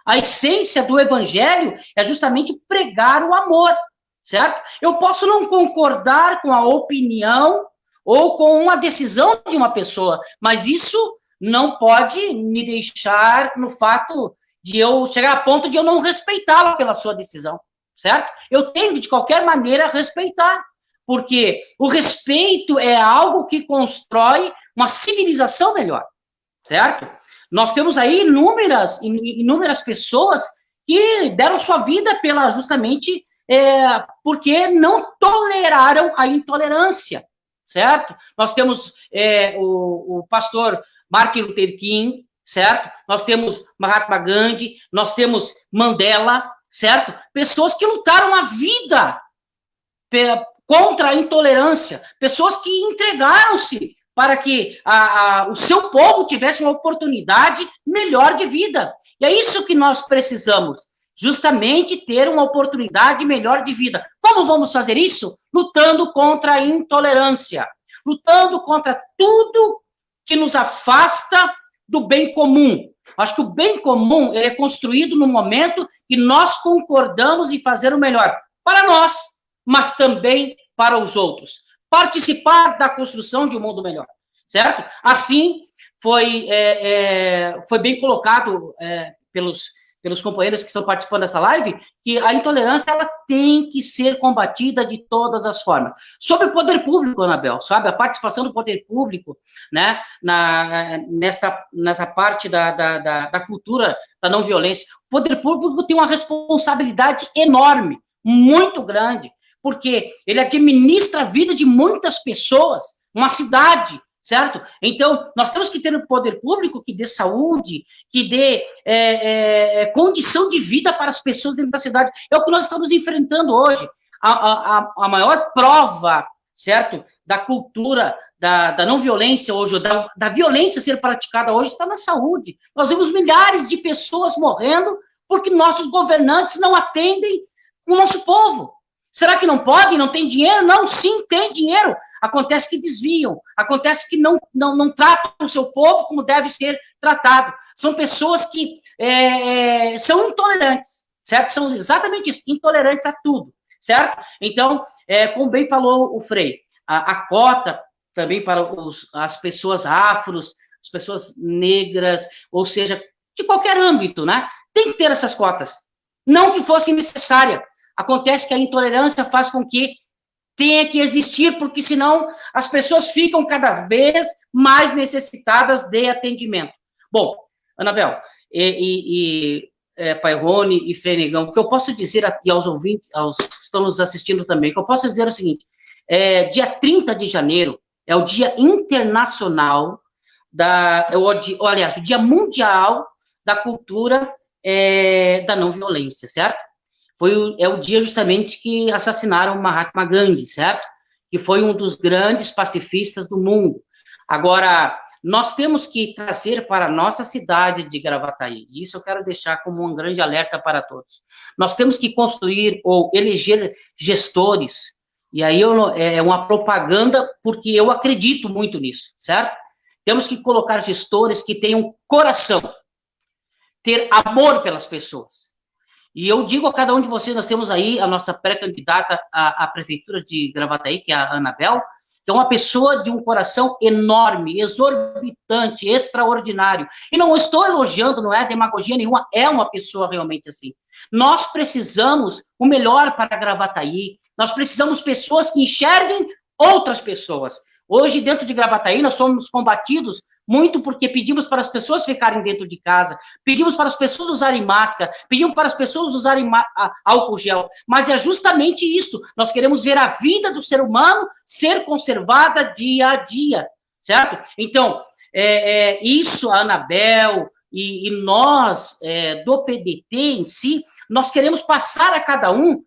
A essência do evangelho é justamente pregar o amor, certo? Eu posso não concordar com a opinião ou com uma decisão de uma pessoa, mas isso não pode me deixar no fato de eu chegar a ponto de eu não respeitá-la pela sua decisão, certo? Eu tenho, de qualquer maneira, respeitar, porque o respeito é algo que constrói uma civilização melhor, certo? Nós temos aí inúmeras pessoas que deram sua vida justamente porque não toleraram a intolerância, certo? Nós temos o pastor Martin Luther King, certo? Nós temos Mahatma Gandhi, nós temos Mandela, certo? Pessoas que lutaram a vida contra a intolerância, pessoas que entregaram-se para que o seu povo tivesse uma oportunidade melhor de vida. E é isso que nós precisamos, justamente ter uma oportunidade melhor de vida. Como vamos fazer isso? Lutando contra a intolerância, lutando contra tudo que nos afasta do bem comum. Acho que o bem comum ele é construído no momento que nós concordamos em fazer o melhor para nós, mas também para os outros. Participar da construção de um mundo melhor, certo? Assim, foi bem colocado pelos companheiros que estão participando dessa live, que a intolerância, ela tem que ser combatida de todas as formas. Sobre o poder público, Anabel, sabe, a participação do poder público, né, nessa parte da cultura da não violência, o poder público tem uma responsabilidade enorme, muito grande, porque ele administra a vida de muitas pessoas, uma cidade, certo? Então, nós temos que ter um poder público que dê saúde, que dê condição de vida para as pessoas dentro da cidade. É o que nós estamos enfrentando hoje. A maior prova, certo, da cultura da não violência hoje, da violência ser praticada hoje, está na saúde. Nós vemos milhares de pessoas morrendo porque nossos governantes não atendem o nosso povo. Será que não podem? Não tem dinheiro? Não, sim, tem dinheiro. Acontece que desviam, acontece que não tratam o seu povo como deve ser tratado. São pessoas que são intolerantes, certo? São exatamente isso, intolerantes a tudo, certo? Então, como bem falou o Frei, a cota também para as pessoas afros, as pessoas negras, ou seja, de qualquer âmbito, né? Tem que ter essas cotas. Não que fosse necessária. Acontece que a intolerância faz com que tenha que existir, porque senão as pessoas ficam cada vez mais necessitadas de atendimento. Bom, Anabel, Pai Rony e Fenegão, o que eu posso dizer aqui aos ouvintes, aos que estão nos assistindo também, o que eu posso dizer é o seguinte, dia 30 de janeiro é o Dia Internacional o Dia Mundial da Cultura da Não Violência, certo? É o dia justamente que assassinaram Mahatma Gandhi, certo? Que foi um dos grandes pacifistas do mundo. Agora, nós temos que trazer para a nossa cidade de Gravataí, e isso eu quero deixar como um grande alerta para todos. Nós temos que construir ou eleger gestores, e aí é uma propaganda, porque eu acredito muito nisso, certo? Temos que colocar gestores que tenham coração, ter amor pelas pessoas. E eu digo a cada um de vocês, nós temos aí a nossa pré-candidata à prefeitura de Gravataí, que é a Anabel, que é uma pessoa de um coração enorme, exorbitante, extraordinário. E não estou elogiando, não é demagogia nenhuma, é uma pessoa realmente assim. Nós precisamos o melhor para Gravataí, nós precisamos pessoas que enxerguem outras pessoas. Hoje, dentro de Gravataí, nós somos combatidos muito porque pedimos para as pessoas ficarem dentro de casa, pedimos para as pessoas usarem máscara, pedimos para as pessoas usarem álcool gel, mas é justamente isso, nós queremos ver a vida do ser humano ser conservada dia a dia, certo? Então, isso, a Anabel e nós, do PDT em si, nós queremos passar a cada um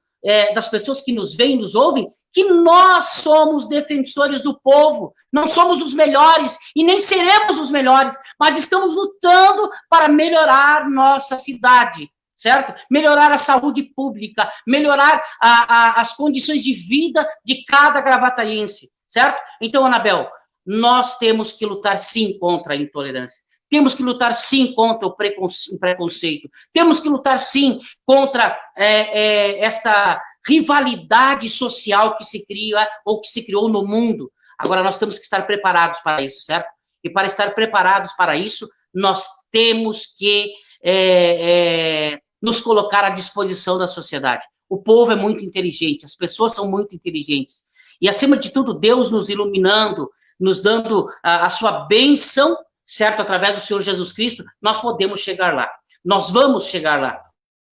das pessoas que nos veem, nos ouvem, que nós somos defensores do povo, não somos os melhores e nem seremos os melhores, mas estamos lutando para melhorar nossa cidade, certo? Melhorar a saúde pública, melhorar as condições de vida de cada gravataiense, certo? Então, Anabel, nós temos que lutar sim contra a intolerância. Temos que lutar, sim, contra o preconceito. Temos que lutar, sim, contra esta rivalidade social que se cria ou que se criou no mundo. Agora, nós temos que estar preparados para isso, certo? E para estar preparados para isso, nós temos que nos colocar à disposição da sociedade. O povo é muito inteligente, as pessoas são muito inteligentes. E, acima de tudo, Deus nos iluminando, nos dando a sua bênção, certo? Através do Senhor Jesus Cristo, nós podemos chegar lá. Nós vamos chegar lá,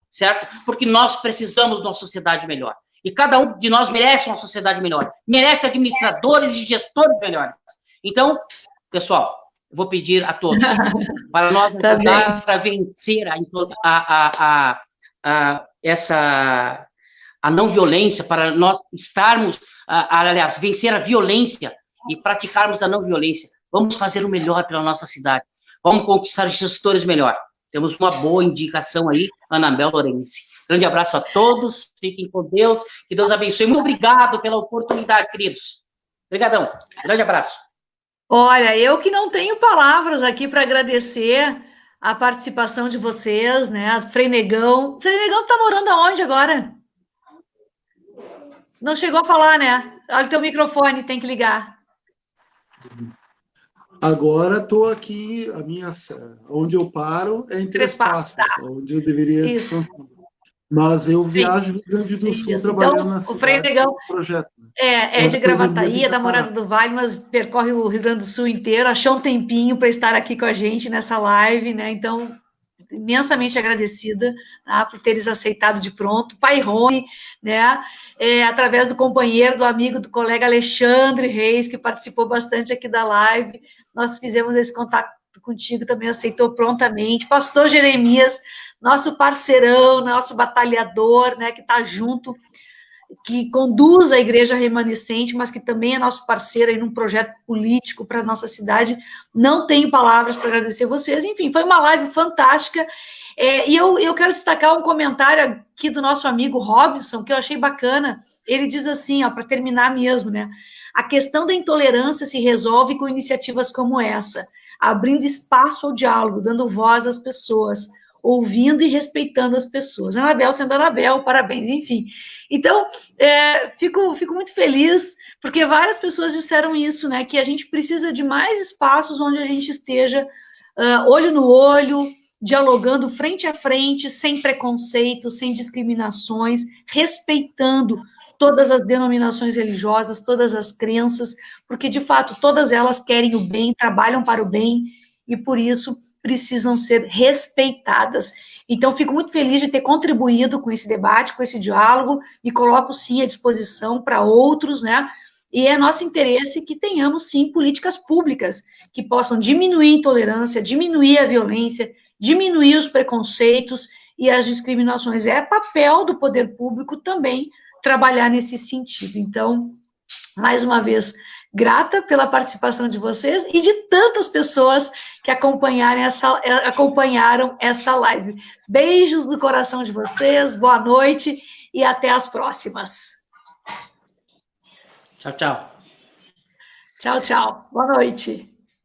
certo? Porque nós precisamos de uma sociedade melhor. E cada um de nós merece uma sociedade melhor. Merece administradores e gestores melhores. Então, pessoal, eu vou pedir a todos para nós ajudar para vencer a não violência, para nós estarmos, aliás, vencer a violência e praticarmos a não violência. Vamos fazer o melhor pela nossa cidade. Vamos conquistar gestores melhor. Temos uma boa indicação aí, Anabel Lourenço. Grande abraço a todos. Fiquem com Deus. Que Deus abençoe. Muito obrigado pela oportunidade, queridos. Obrigadão. Grande abraço. Olha, eu que não tenho palavras aqui para agradecer a participação de vocês, né? Frei Negão. Frei Negão tá morando aonde agora? Não chegou a falar, né? Olha o teu microfone, tem que ligar. Agora estou aqui, onde eu paro é em Três Passos, tá. onde eu deveria Isso. descansar. Mas eu Sim. viajo no Rio Grande do Sul Isso. trabalhando Então, na o Frei cidade Negão do projeto. Né? é de Gravataí, é da Morada do Vale, mas percorre o Rio Grande do Sul inteiro, achou um tempinho para estar aqui com a gente nessa live, né? Então, imensamente agradecida, tá, por teres aceitado de pronto. Pai Rony, né? Através do companheiro, do amigo, do colega Alexandre Reis, que participou bastante aqui da live, nós fizemos esse contato contigo, também aceitou prontamente. Pastor Jeremias, nosso parceirão, nosso batalhador, né, que está junto, que conduz a Igreja Remanescente, mas que também é nosso parceiro aí num projeto político para a nossa cidade. Não tenho palavras para agradecer vocês. Enfim, foi uma live fantástica. E eu quero destacar um comentário aqui do nosso amigo Robinson, que eu achei bacana. Ele diz assim, para terminar mesmo, né? A questão da intolerância se resolve com iniciativas como essa, abrindo espaço ao diálogo, dando voz às pessoas, ouvindo e respeitando as pessoas. Anabel sendo Anabel, parabéns, enfim. Então, fico muito feliz, porque várias pessoas disseram isso, né, que a gente precisa de mais espaços onde a gente esteja olho no olho, dialogando frente a frente, sem preconceito, sem discriminações, respeitando todas as denominações religiosas, todas as crenças, porque, de fato, todas elas querem o bem, trabalham para o bem, e, por isso, precisam ser respeitadas. Então, fico muito feliz de ter contribuído com esse debate, com esse diálogo, e coloco, sim, à disposição para outros, né? E é nosso interesse que tenhamos, sim, políticas públicas que possam diminuir a intolerância, diminuir a violência, diminuir os preconceitos e as discriminações. É papel do poder público também trabalhar nesse sentido. Então, mais uma vez, grata pela participação de vocês e de tantas pessoas que acompanharam essa live. Beijos no coração de vocês, boa noite e até as próximas. Tchau, tchau. Tchau, tchau. Boa noite.